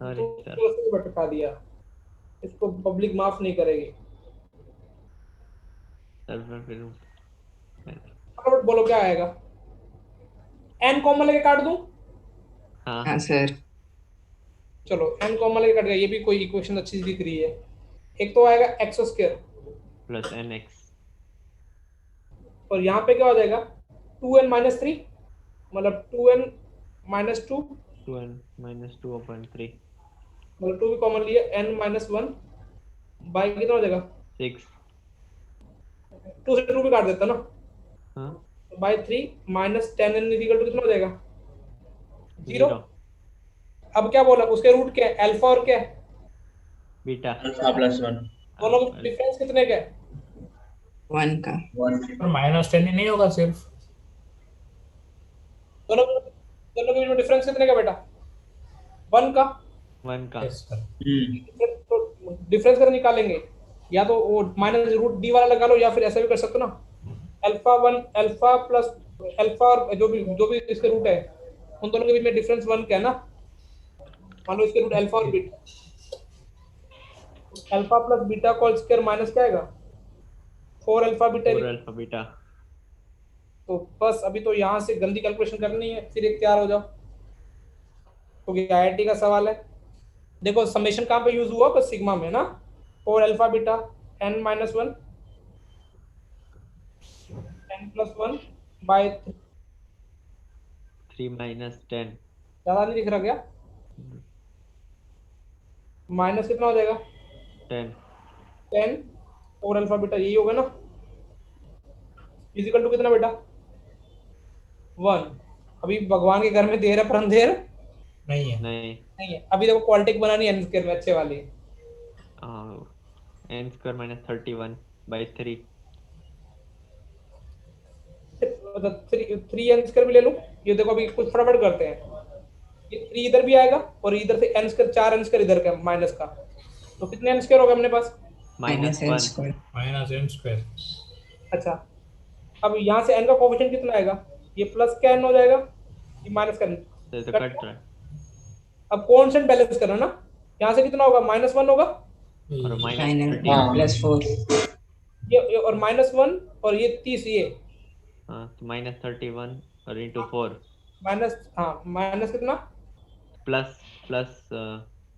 सॉरी तो सर। रास्ते से भटका दिया, इसको पब्लिक माफ नहीं करेगी। सर फिर फटाफट बोलो क्या आएगा, एन कॉमन लेके काट दूं, हाँ हाँ सर। चलो एन कॉमन लेके कट गया, ये भी कोई इक्वेशन अच्छी सी दिख रही है, एक तो आएगा एक्स स्क्वायर प्लस nx और यहाँ पे क्या हो जाएगा, 2n माइनस 3, मतलब 2n माइनस 2, 2n - 2/3 मतलब 2 भी कॉमन लिया, n माइनस 1 बाई कितना हो जाएगा, 6 2 से 2 भी काट देता ना, हाँ by 3 minus 10n equal to कितना हो जाएगा, 0। 0 अब क्या बोला, उसके रूट क्या है, अल्फा और क्या है, बीटा α + 1 दोनों का डिफरेंस कितने का है, 1 का। 1 पर -10 ही नहीं होगा सिर्फ। दोनों के बीच में डिफरेंस कितने का बेटा, 1 का, 1 का। Yes sir. तो डिफरेंस कर निकालेंगे, या तो वो माइनस रूट डी वाला लगा लो, या फिर ऐसा भी कर सकते हो ना, अल्फा 1 अल्फा प्लस अल्फा और जो भी इसके रूट है उन दोनों के बीच में डिफरेंस 1 का है ना, मान लो इसके रूट अल्फा और बीटा, अल्फा प्लस बीटा का स्क्वायर माइनस क्या आएगा, 4 अल्फा बीटा, 4 अल्फा बीटा। तो बस अभी तो यहाँ से गंदी कैलकुलेशन करनी है, फिर एक तैयार हो जाओ, क्योंकि तो आईआईटी का सवाल है। देखो समेशन कहाँ पे यूज हुआ, बस सिग्मा में ना, 4 alpha beta n minus 1 n plus 1 by 3 - 10 ज्यादा नहीं दिख रहा क्या, माइनस कितना हो जाएगा, 10 10 4 अल्फा बीटा, यही होगा ना, इजिकल टू कितना बेटा 1। अभी भगवान के घर में देर है पर अंधेर नहीं है। नहीं नहीं है। अभी देखो क्वालिटी बनानी है n स्क्वायर में अच्छे वाली। n square minus 31 by 3 3 n square भी ले लूं। ये देखो अभी कुछ फटाफट करते हैं। ये 3 इधर भी आएगा और इधर से n स्क्वायर 4 n स्क्वायर इधर का माइनस का, तो कितने n स्क्वायर होगा अपने पास? minus n 1 square. Minus N square. अच्छा, अब यहाँ से n का कोएफिशिएंट कितना आएगा? ये प्लस का n हो जाएगा, ये माइनस का n। तो ये तो कट रहा है अब कांस्टेंट बैलेंस करना ना, यहाँ से कितना होगा? -1 होगा, और minus Minus 13 plus 4. ये और -1 और ये 30 ये हाँ तो minus 31 और into 4 माइनस, हाँ माइनस कितना? plus Plus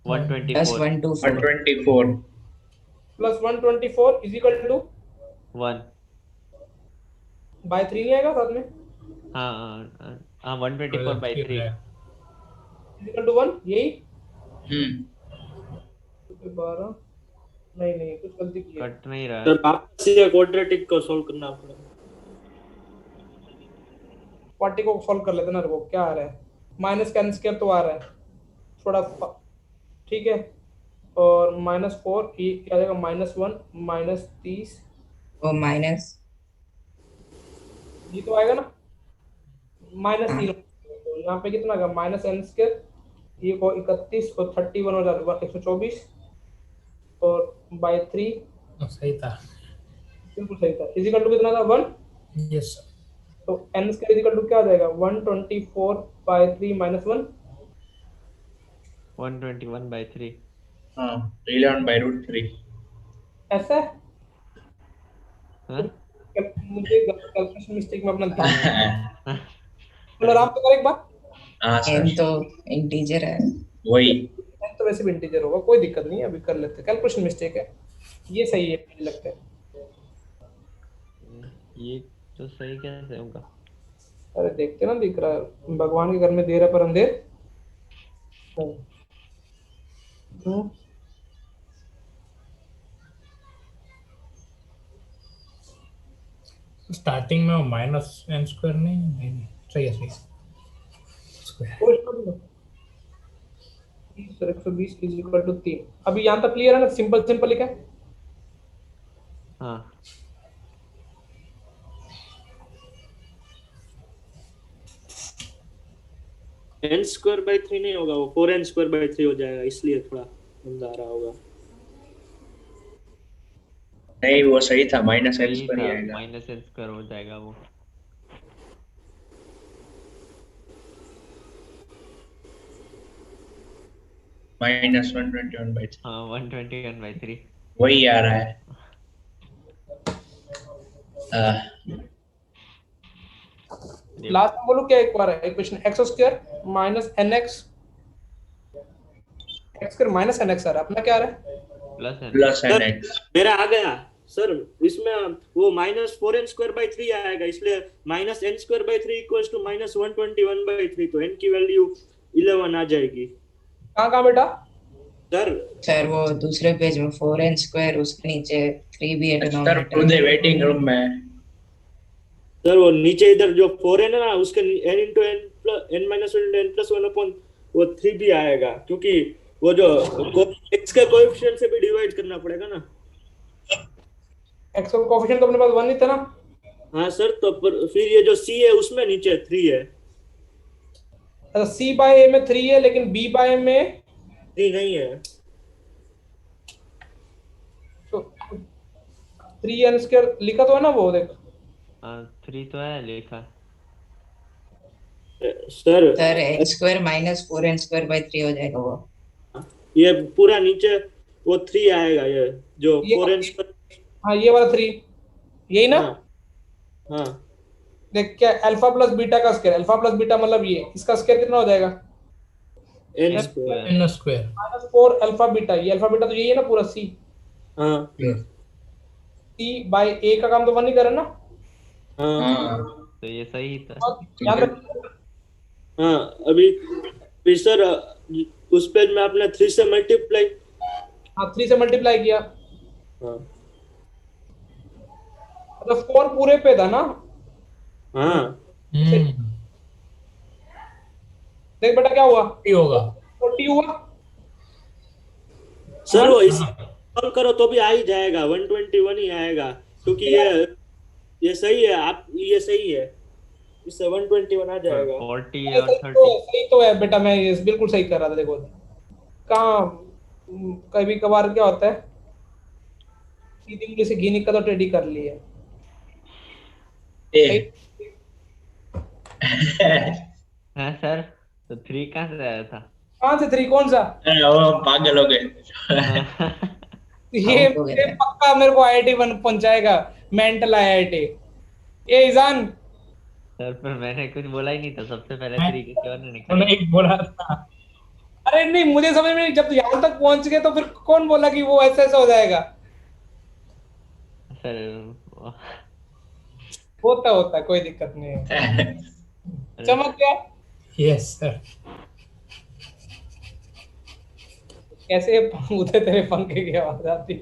124 1 to 4. 124 plus 124 is equal to 1 by 3 नहीं आएगा साथ में? हाँ 124 by 3 इज इक्वल टू 1 यही। हम्म 12 नहीं कुछ गलती की है। कट नहीं रहा है सर वापस से क्वाड्रेटिक को सॉल्व करना पड़ेगा। 40 को सॉल्व कर लेते हैं ना, देखो क्या आ रहा है, माइनस का n स्क्वायर तो आ रहा है थोड़ा ठीक है, और -4 ये क्या आ जाएगा? -1 -30 Oh, minus. ये तो आएगा ना -3। तो यहाँ पे कितना आएगा? -n स्क्वायर, ये को 31 और 31 हो जाएगा 124 और बाय 3 सही था। बिल्कुल सही था। इजिकल टू कितना था? 1। यस तो n स्क्वायर इजिकल टू क्या आ जाएगा? 124 बाय 3 -1 121 by 3 हाँ 11/√3 ऐसा है? हाँ मुझे कैलकुलेशन मिस्टेक में अपना ध्यान चलो आराम से कर एक बार। हाँ n सर तो इंटीजर है। वही n तो वैसे भी इंटीजर होगा, कोई दिक्कत नहीं है, अभी कर लेते हैं। कैलकुलेशन मिस्टेक है, ये सही है मुझे लगता है। ये तो सही कैसे होगा? अरे देखते ना, दिख रहा है भगवान के घर में देर है पर अंधेर। स्टार्टिंग में माइनस एन स्क्वायर नहीं सही है स्क्वायर। 120 is equal to 3। अभी यहाँ तक क्लियर है ना? सिंपल लिखा है। हाँ n स्क्वायर बाय 3 नहीं होगा, वो 4n स्क्वायर बाय 3 हो जाएगा, इसलिए थोड़ा अंदर आ रहा होगा। नहीं वो सही था -n सही स्क्वायर ही था आएगा। minus n square हो जाएगा वो। -121/3 हाँ 121 by 3 वही आ रहा है। लास्ट में बोलो क्या एक बार है equation? x square minus nx, x square minus nx आ रहा है, अपना क्या आ रहा है? plus n +nx मेरा आ गया सर, इसमें वो -4n स्क्वायर बाय 3 आएगा, इसलिए -n square by 3 equals to -121 by 3, तो n की वैल्यू 11 आ जाएगी। कहाँ बेटा? सर वो दूसरे पेज में 4n स्क्वायर, उसके नीचे 3 भी है सर खुद वेटिंग रूम में। सर वो नीचे इधर जो 4n है ना, उसके n into n minus 1 into n plus 1 upon वो 3 भी आएगा, क्योंकि वो जो x के कोएफिशिएंट से भी डिवाइड करना पड़ेगा ना। x का कोएफिशिएंट तो अपने पास 1 नहीं था ना? हाँ सर, तो फिर ये जो c है उसमें नीचे 3 है। अच्छा c by a में 3 है लेकिन b by a में 3 नहीं है। तो 3n स्क्वायर लिखा तो है ना वो, देख 3 तो है लिखा। Sir n square minus 4n square by 3 हो जाएगा वो। ये पूरा नीचे वो 3 आएगा, ये जो ये 4n स्क्वायर। हाँ ये वाला 3 यही ना? हाँ देख क्या अल्फा प्लस बीटा का स्क्वायर, अल्फा प्लस बीटा मतलब ये, इसका स्क्वायर कितना हो जाएगा? n square N square -4 alpha beta, ये अल्फा बीटा तो यही है ना पूरा c। हाँ c by a का काम तो 1 ही कर रहा ना? हाँ तो ये सही था। याद रख। हाँ अभी सर उस पेज में आपने 3 से मल्टीप्लाई। हाँ 3 से मल्टीप्लाई किया। हाँ तो 4 पूरे पे था ना। हाँ देख बेटा क्या हुआ, ये होगा 40 हुआ। सर वो इस कॉल करो तो भी आ ही जाएगा, 121 ही आएगा, क्योंकि ये सही है, आप ये सही है, इससे 121 आ जाएगा। 40 और सही 30। तो सही तो है बेटा, मैं ये बिल्कुल सही कर रहा था। देखो कहाँ कभी कभार क्या होता है, सीधी उंगली से घी निकल तो टेढ़ी कर ली है। सही। हाँ सर, तो 3 कहाँ से आया था? कहाँ से 3, कौन सा? वो पागल हो गए। ये Out हो गया था। पक्का मेरे को IIT बन पहुंचाएगा, मेंटल IIT। ये ईजान, सर पर मैंने कुछ बोला ही नहीं था, सबसे पहले मैं- 3 किसी और ने निकाला। मैंने एक बोला था। अरे नहीं मुझे समझ में नहीं, जब यहाँ तक पहुंच गए तो फिर कौन बोला कि वो ऐसा ऐसा हो जाएगा। सर होता होता है, कोई दिक्कत नहीं है। चमक गया। Yes sir. कैसे उदय तेरे पंखे की आवाज आती?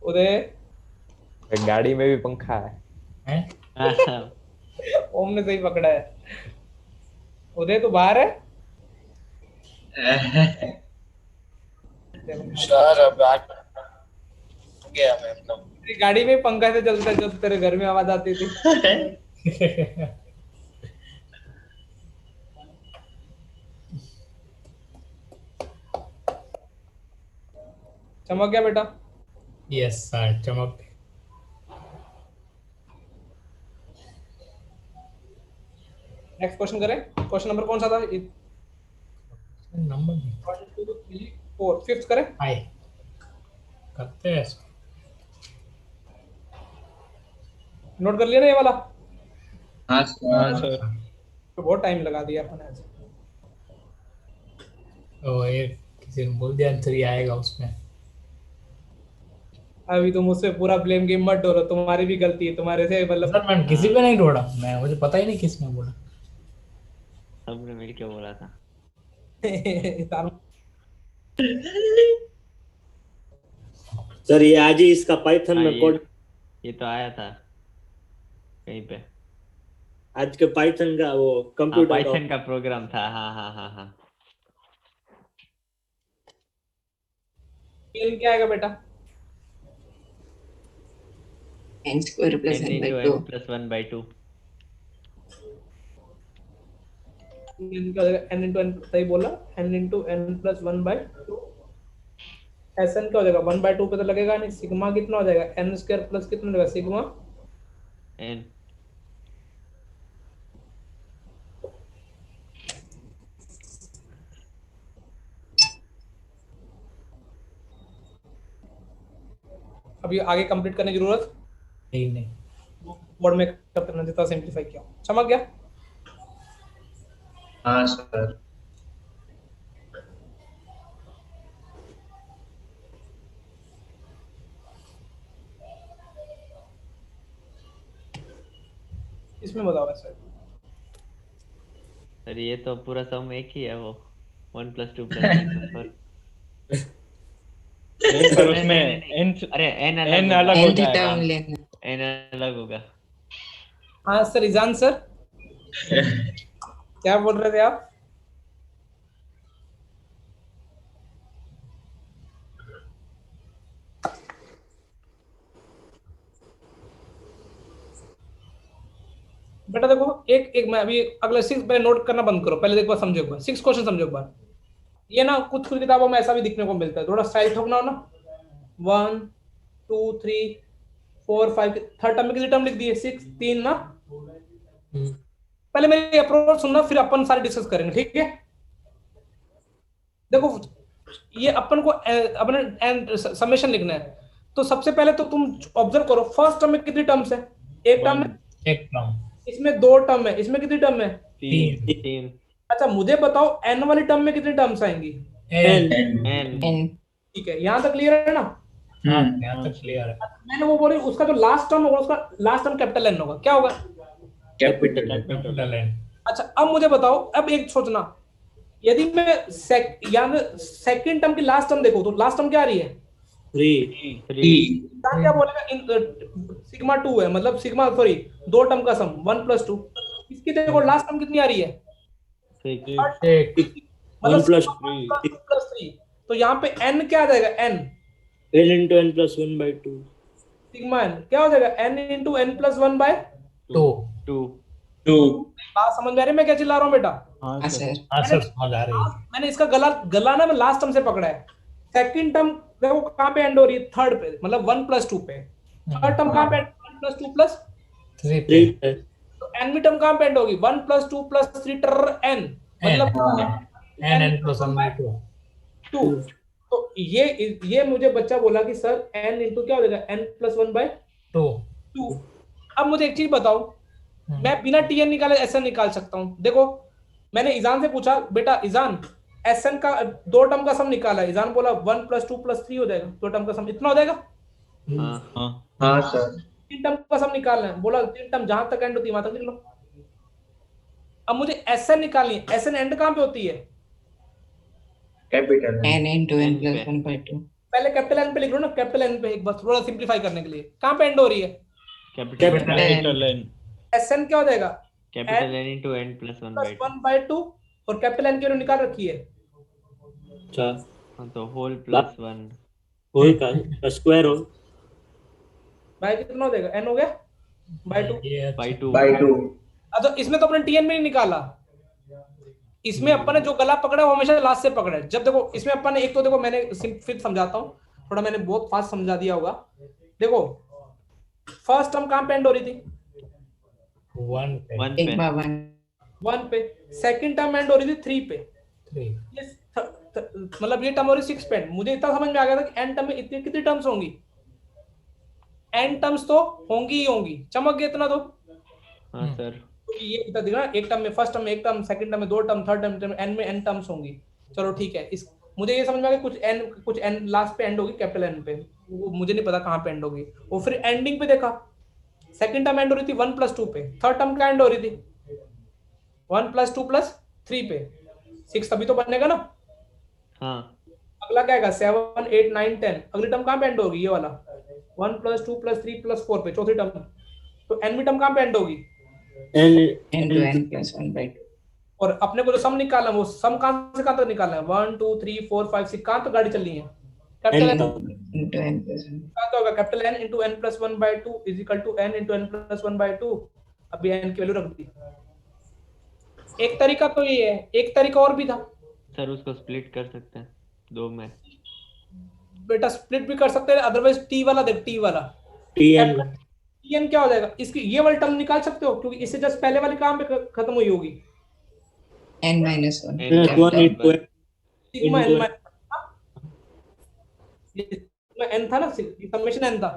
उदय, गाड़ी में भी पंखा है। हैं? ओम ने सही पकड़ा है। उदय तो बाहर है। सर अब आ गया मैं मतलब। तेरी गाड़ी में पंखा से चलता है, जो तेरे घर में आवाज आती थी। चमक गया बेटा। यस सर, चमक गए। नेक्स्ट क्वेश्चन करें। क्वेश्चन नंबर कौन सा था? नंबर 1 2 3 4, फिफ्थ करें। हाय करते हैं इसको। नोट कर लिया ना ये वाला? हाँ सर। तो बहुत टाइम लगा दिया अपन ने। तो ये किसी ने बोल दिया 3 आएगा उसमें। अभी तो मुझसे पूरा ब्लेम गेम मत डरो, तुम्हारी भी गलती है, तुम्हारे से मतलब। सर मैंने किसी पे नहीं ढूंढा, मैं मुझे पता ही नहीं किसने बोला। सबने मिलके बोला था। सर ये आज ही इसका पाइथन हाँ, में कोड, ये तो आया था कहीं पे। आज के पाइथन का वो हाँ, कंप्यूटर पाइथन का प्रोग्राम था। हाँ हाँ हाँ हाँ। गेम क्या आएगा बेटा? n square plus n n by into 2. n plus 1/2। n क्या हो जाएगा? n into n, सही बोला, n into n plus 1/2। Sn क्या हो जाएगा? 1/2 पे तो लगेगा नहीं। सिग्मा कितना हो जाएगा? n स्क्वायर प्लस कितना लगेगा? सिग्मा n अभी आगे कंप्लीट करने की जरूरत नहीं बोर्ड में करते रहना, जितना सिंप्लीफाई किया। समझ गया? हाँ सर। इसमें बताओ वैसे। सर ये तो पूरा सम एक ही है, वो 1 + 2 + 3 + 4। नहीं सर, उसमें n अरे n n अलग अलग हो nth जाएगा। term लेना। n अलग होगा। हाँ सर, ईजान सर क्या बोल रहे थे आप? बेटा देखो, एक एक मैं अभी अगले 6 पहले नोट करना बंद करो, पहले देखो, समझो एक बार 6 क्वेश्चन समझो एक बार। ये ना कुछ कुछ किताबों में ऐसा भी दिखने को मिलता है, थोड़ा स्टाइल ठोकना हो ना। 1 2 3 4 5, थर्ड टर्म में कितनी टर्म लिख दी है? 6, 3 ना। पहले मेरी अप्रोच सुनना, फिर अपन सारे डिस्कस करेंगे, ठीक है? देखो ये अपन को अपने समेशन लिखना है, तो सबसे पहले तो तुम ऑब्जर्व करो, फर्स्ट टर्म में कितनी टर्म्स है? एक टर्म में, एक टर्म, इसमें 2 टर्म है, इसमें कितनी टर्म है? 3। अच्छा मुझे बताओ n वाली टर्म में कितनी टर्म्स आएंगी? n n ठीक है, यहाँ तक क्लियर है ना? हाँ यहाँ तक क्लियर है। मैंने वो बोली, उसका जो लास्ट टर्म होगा, उसका लास्ट टर्म कैपिटल N होगा। क्या होगा? कैपिटल। Capital N। अच्छा अब मुझे बताओ, अब एक सोचना, यदि मैं सेकंड टर्म की लास्ट टर्म देखो, तो लास्ट टर्म क्या आ रही है? 3 क्या बोलेगा सिग्मा 2 है, मतलब सिग्मा सॉरी दो टर्म का सम 1 + 2। इसकी देखो लास्ट टर्म कितनी आ रही है, एक 1 plus 3 तो यहाँ पे n क्या आ जाएगा, n n into n plus 1/2 sigma n क्या हो जाएगा, n into n plus 1/2। 2 बात समझ में आ रही है मैं क्या चिल्ला रहा हूँ बेटा? हाँ सर हाँ सर समझ आ रही है। मैंने इसका गला गला ना मैं लास्ट टर्म से पकड़ा है। सेकंड टर्म देखो कहाँ पे एंड हो रही है, थर्ड पे, मतलब 1 + 2 पे। थर्ड टर्म कहाँ पे 1 + 2 + 3 3 पे तो एनवी टर्म कहाँ पे एंड होगी, 1 + 2 + 3 n, मतलब n n+1/2 2। तो ये मुझे बच्चा बोला कि सर n इंटू क्या हो जाएगा, n+1/2। 2 अब मुझे एक चीज बताओ, मैं बिना tn निकाले एसएन निकाल सकता हूँ। देखो मैंने ईजान से पूछा, बेटा ईजान एसएन का दो टर्म का सम निकाला है। ईजान बोला 1 + 2 + 3 हो जाएगा, दो टर्म का सम इतना हो जाएगा। हाँ सर। तीन टर्म का सम निकालना है, बोला तीन टर्म जहां तक एंड होती है वहां तक निकलो। अब मुझे एसएन निकालनी है, एसएन एंड कहां पे होती है, capital n into n plus 1/2 पहले कैपिटल एन पे लिख लो ना, कैपिटल एन पे, एक बार थोड़ा सिंप्लीफाई करने के लिए, कहां पे एंड हो रही है, कैपिटल एन एसएन क्या हो जाएगा, capital n into n plus 1/2 1/2 और कैपिटल एन की वैल्यू निकाल रखी है, अच्छा हाँ तो होल प्लस 1 होल का स्क्वायर हो भाई कितना हो जाएगा, एन हो गया /2। ये by 2 अच्छा इसमें तो अपने टीएन में नहीं निकाला, इसमें अपन ने जो गला पकड़ा वो हमेशा लास्ट से पकड़ा है। जब देखो इसमें अपन ने एक तो देखो मैंने फिर समझाता हूँ, थोड़ा मैंने बहुत फास्ट समझा दिया होगा। देखो फर्स्ट टर्म कहां पे एंड हो रही थी, 1 पे 1 पे 1 पे। सेकंड टर्म एंड हो रही थी 3 पे। 3 ये मतलब ये टर्म हो रही 6 पे। मुझे इतना समझ में आ गया था कि एन टर्म में इतनी कितनी टर्म्स होंगी, एन टर्म्स तो होंगी ही होंगी, चमक गया इतना तो। हाँ सर तो ये इतना दिख रहा है, एक टर्म में फर्स्ट टर्म में एक टर्म, सेकंड टर्म में दो टर्म, थर्ड टर्म एन में एन टर्म्स होंगी। चलो ठीक है, इस मुझे ये समझ में आ गया कुछ एन लास्ट पे एंड होगी कैपिटल एन पे, वो मुझे नहीं पता कहाँ पे एंड होगी। वो फिर एंडिंग पे देखा, सेकंड टर्म एंड हो रही थी 1 + 2 पे, थर्ड टर्म का एंड हो रही थी 1 + 2 + 3 पे, 6 तभी तो बनेगा ना। हाँ अगला क्या आएगा 7 8 9 10, अगली टर्म कहाँ पे एंड होगी, ये वाला 1 + 2 + 3 + 4 पे, चौथी टर्म। तो एनवी टर्म कहाँ पे एंड होगी, n into n plus 1/2 और अपने को जो सम निकालना है वो सम कहां से कहां तक निकालना है, 1 2 3 4 5 6 कहां तक गाड़ी चल रही है, capital N into n plus 1 कहां होगा, capital N into n + 1/2 is equal to n into n + 1/2। अभी n की वैल्यू रख दी। एक तरीका तो ये है, एक तरीका और भी था सर, उसको स्प्लिट कर सकते हैं दो में। बेटा, स्प्लिट भी कर सकते हैं, अदरवाइज टी वाला देख, टी वाला tn tn क्या हो जाएगा, इसकी ये वाली टर्म निकाल सकते हो क्योंकि इससे जस्ट पहले वाली कहां पे खत्म हुई होगी, n minus 1 n one into n sigma into n ये n था ना, समेशन n था।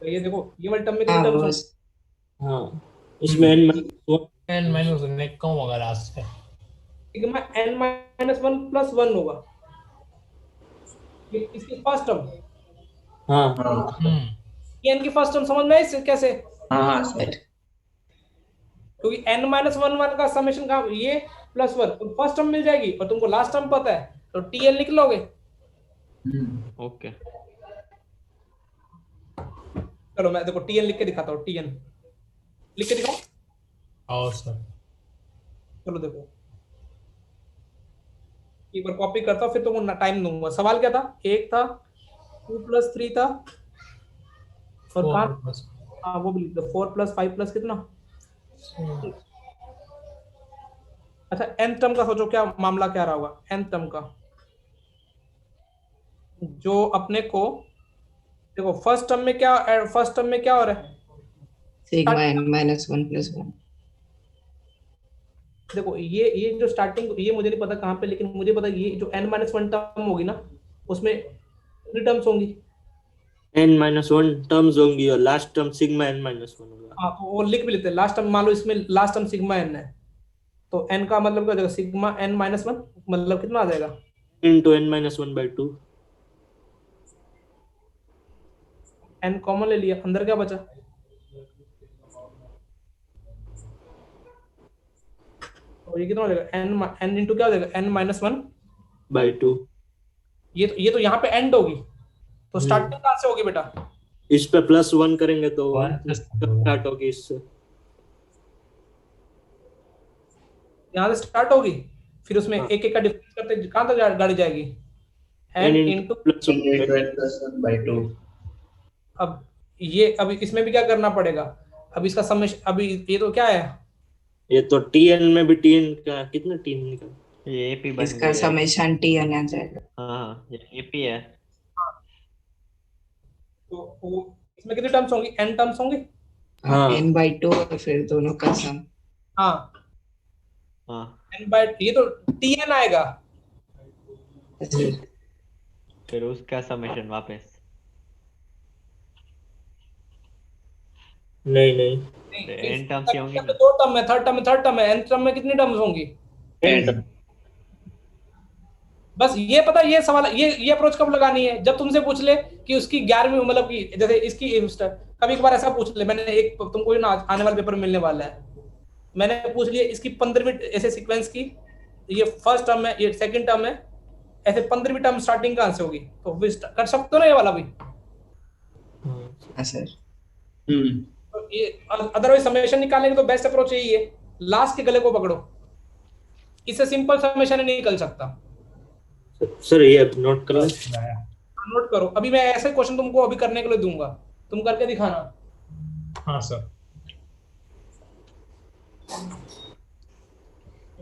तो ये देखो ये वाली टर्म में कितनी टर्म्स होंगी, हाँ इसमें n minus 1 n - 1 कम होगा लास्ट से। सिग्मा n - 1 + 1 होगा, ये इसकी फर्स्ट टर्म, हाँ ये n की फर्स्ट टर्म समझ में आई इससे कैसे, हाँ सर। क्योंकि n - 1 का समेशन का ये +1 तो फर्स्ट टर्म मिल जाएगी और तुमको लास्ट टर्म पता है तो tl लिख लोगे। ओके चलो मैं देखो tn लिख के दिखाता हूँ, tn लिख के दिखाओ। और सर चलो देखो एक बार कॉपी करता हूँ फिर तुमको टाइम दूंगा। सवाल क्या था, एक था 2 + 3 था और कहाँ, हाँ वो भी लिख दो, 4 + 5 + कितना। अच्छा nth टर्म का सोचो क्या मामला क्या रहा होगा, nth टर्म का जो अपने को देखो फर्स्ट टर्म में क्या हो रहा है, sigma n minus 1 plus 1 देखो ये जो स्टार्टिंग, ये मुझे नहीं पता कहाँ पे, लेकिन मुझे पता ये जो n - 1 टर्म होगी ना उसमें कितनी टर्म्स होंगी, n minus 1 टर्म्स होंगी और last term sigma n minus 1 होगा। हाँ तो वो लिख भी लेते हैं, लास्ट टर्म मान लो इसमें लास्ट टर्म सिग्मा n है तो n का मतलब क्या हो जाएगा, सिग्मा n - 1 मतलब कितना आ जाएगा, into n minus 1/2 n common ले लिया, अंदर क्या बचा, तो ये कितना हो जाएगा n इंटू क्या हो जाएगा n - 1 by 2 ये तो यहाँ पे एंड होगी, तो स्टार्टिंग कहाँ से होगी बेटा? इस पे +1 करेंगे तो One से स्टार्ट होगी इससे। यहाँ से स्टार्ट होगी, फिर उसमें हाँ। एक एक का डिफरेंस करते कहाँ तक गाड़ी जाएगी? n n into into +1/2। अब अब इसमें भी क्या करना पड़ेगा? अब इसका समेशन, अभी ये तो क्या है? ये तो tn में भी tn का कितना tn निकल, ये एपी बन इसका गया। समेशन टी आ जाएगा। हाँ ये एपी है। तो इसमें कितनी टर्म्स होंगी? n टर्म्स होंगी। हाँ। n/2 और फिर दोनों का सम। हाँ, हाँ ये तो tn आएगा। फिर उसका समेशन वापस। नहीं नहीं, नहीं, एन टर्म्स ही होंगी ना। दो टर्म है, थर्ड टर्म है, n टर्म में कितनी टर्म्स होंगी? बस ये पता, ये सवाल, ये अप्रोच कब लगानी है? जब तुमसे पूछ ले कि उसकी 11वीं, मतलब कि जैसे इसकी कभी कभार ऐसा पूछ ले, मैंने एक तुमको ना आने वाले पेपर में मिलने वाला है, मैंने पूछ लिया इसकी 15वीं ऐसे सीक्वेंस की, ये फर्स्ट टर्म है, ये सेकंड टर्म है, ऐसे 15वीं टर्म स्टार्टिंग कहाँ से होगी? तो कर सकते हो ना ये वाला भी। हाँ सर। तो ये अदरवाइज समेशन निकालने की तो बेस्ट अप्रोच यही है, लास्ट के गले को पकड़ो, इससे सिंपल समेशन नहीं निकल सकता। सर ये नोट कर लो। नोट करो, अभी मैं ऐसे क्वेश्चन तुमको अभी करने के लिए दूंगा, तुम करके दिखाना। हाँ सर।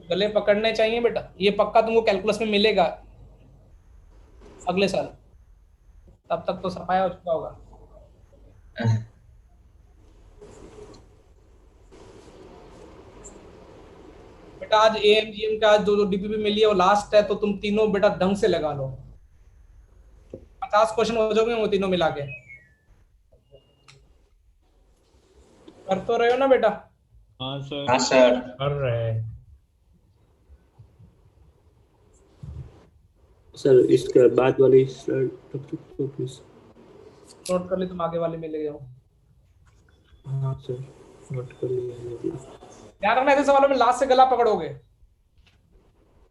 गले पकड़ने चाहिए बेटा, ये पक्का तुमको कैलकुलस में मिलेगा अगले साल, तब तक तो सफाया हो चुका होगा। बेटा आज एएमजीएम का जो डीपीपी मिली है वो लास्ट है, तो तुम तीनों बेटा ढंग से लगा लो, 50 क्वेश्चन हो जाओगे वो तीनों मिला के। कर तो रहे हो ना बेटा? हाँ सर। हाँ सर। कर रहे हैं। सर इसके बाद वाली स्लाइड तो प्लीज। नोट कर ली तुम, आगे वाले मिल गए हो। हाँ सर नोट कर लिया। ध्यान रखना ऐसे सवालों में लास्ट से गला पकड़ोगे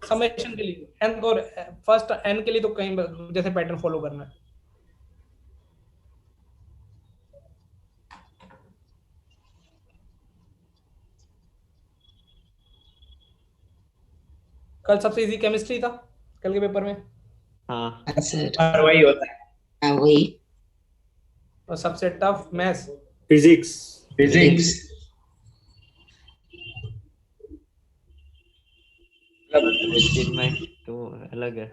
समेशन के लिए, एन और फर्स्ट एन के लिए तो कहीं जैसे पैटर्न फॉलो करना है। कल सबसे इजी केमिस्ट्री था कल के पेपर में, हाँ हाँ सर। और वही होता है। हाँ वही। और सबसे टफ मैथ्स, फिजिक्स। फिजिक्स इस दिन में तो अलग है।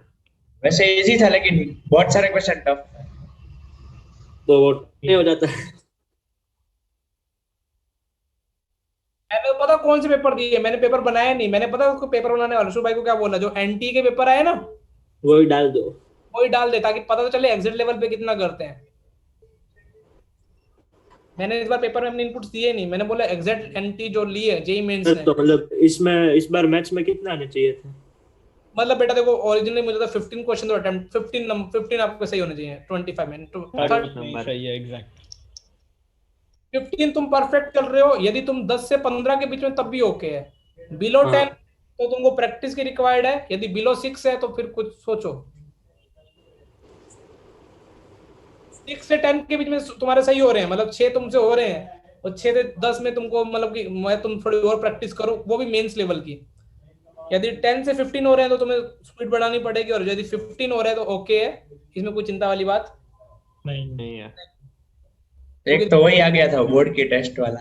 वैसे इजी था लेकिन बहुत सारे क्वेश्चन टफ है। तो वो नहीं हो जाता है। मैंने पता कौन से पेपर दिए, मैंने पेपर बनाया नहीं, मैंने पता उसको पेपर बनाने वाला भाई को क्या बोला, जो एनटी के पेपर आए ना वही डाल दो। वही डाल दे, ताकि पता तो चले एग्जिट लेवल पे कितना करते हैं। मैंने इस बार पेपर में अपने इनपुट्स दिए नहीं, मैंने बोला एग्जैक्ट एनटी जो लिए जेई मेंस ने, तो मतलब इसमें इस बार मैथ्स में कितना आने चाहिए थे? मतलब बेटा देखो ओरिजिनली मुझे तो 15 क्वेश्चन तो अटेम्प्ट 15 आपके सही होने चाहिए 25 में, तो नहीं सही है एग्जैक्ट। 15 तुम परफेक्ट चल रहे हो, यदि तुम 10 से 15 के बीच में तब भी ओके है, बिलो 10 तो तुमको प्रैक्टिस की रिक्वायर्ड है, यदि बिलो 6 है तो फिर कुछ सोचो। 6 से 10 के बीच में तुम्हारे सही हो रहे हैं, मतलब 6 तुमसे हो रहे हैं, और 6 से 10 में तुमको मतलब कि मैं तुम थोड़ी और प्रैक्टिस करो, वो भी मेंस लेवल की। यदि 10 से 15 हो रहे हैं तो तुम्हें स्पीड बढ़ानी पड़ेगी, और यदि 15 हो रहे हैं तो ओके है, इसमें कोई चिंता वाली बात नहीं है। एक तो वही आ गया था बोर्ड की टेस्ट वाला।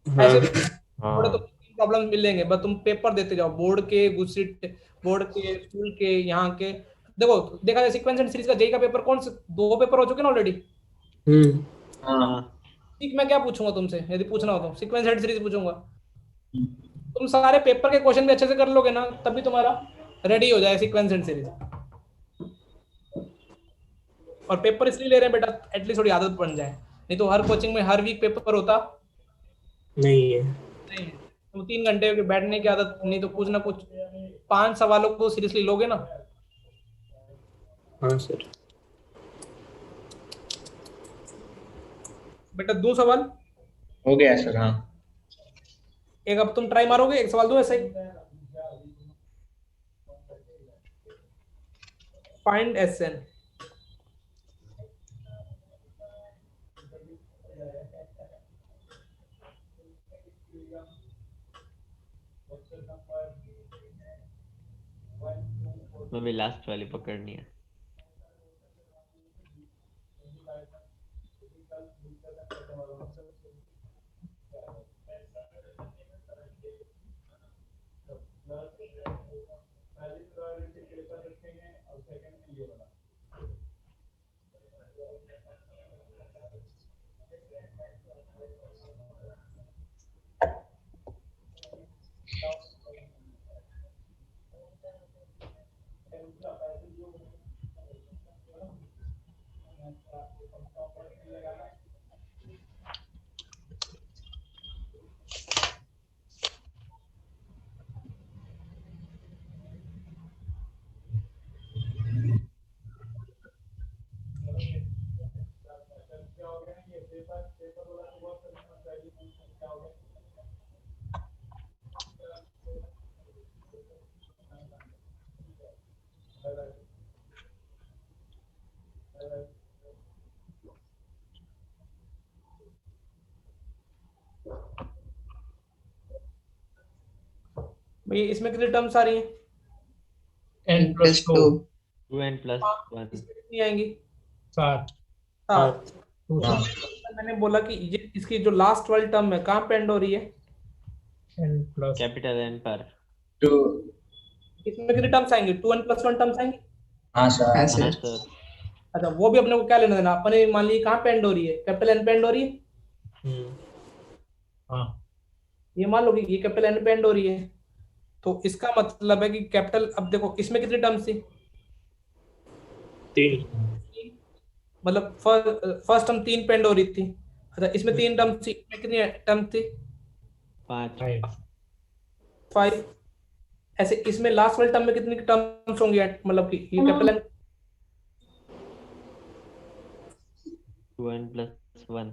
ऐसे थोड़े तो प्रॉब्लम मिलेंगे, बस तुम पेपर देते जाओ, बोर्ड के, गुजसिट बोर्ड के, स्कूल के, यहाँ के। देखो देखा जाए सीक्वेंस एंड सीरीज का जेई का पेपर कौन से 2 पेपर हो चुके ना ऑलरेडी। ठीक, मैं क्या पूछूंगा तुमसे, यदि पूछना हो तो सीक्वेंस एंड सीरीज पूछूंगा। तुम सारे पेपर के क्वेश्चन भी अच्छे से कर लोगे ना, तभी तुम्हारा रेडी हो जाए सीक्वेंस एंड सीरीज। और पेपर इसलिए ले रहे हैं बेटा, एटलीस्ट थोड़ी आदत बन जाए, नहीं तो हर कोचिंग में हर वीक पेपर होता नहीं है। नहीं है। तुम 3 घंटे के बैठने की आदत, नहीं तो कुछ ना कुछ 5 सवालों को सीरियसली लोगे ना। हाँ सर। बेटा 2 सवाल हो गया सर। हाँ एक, अब तुम ट्राई मारोगे, एक सवाल दो ऐसे ही। Find Sn. मैं भी लास्ट वाली पकड़नी है. भाई इसमें कितनी टर्म्स आ रही हैं? n plus 2 2n plus 1. इसमें कितनी आएंगी? 7 7. 2 मैंने बोला कि ये इसकी जो लास्ट वाली टर्म है कहाँ पे एंड हो रही है? n plus कैपिटल N पर. तो इसमें कितनी टर्म्स आएंगी? 2n plus 1 टर्म्स आएंगी. हाँ हाँ सर. सर. अच्छा, वो भी अपने को क्या लेना देना? अपने मान ली कहाँ पे एंड हो रही है? कैपिटल N पे एंड हो रही है. हाँ ये मान लो कि ये कैपिटल N पे एंड हो रही है, तो इसका मतलब है कि कैपिटल, अब देखो इसमें कितनी टर्म्स थी? 3. मतलब फर्स्ट टर्म 3 पे एंड हो रही थी. अच्छा, इसमें 3 टर्म्स थी, इसमें कितनी टर्म थी? 5. 5. ऐसे इसमें लास्ट वाली टर्म में कितनी टर्म्स होंगी? मतलब कि ये कैपिटल N 2n plus 1.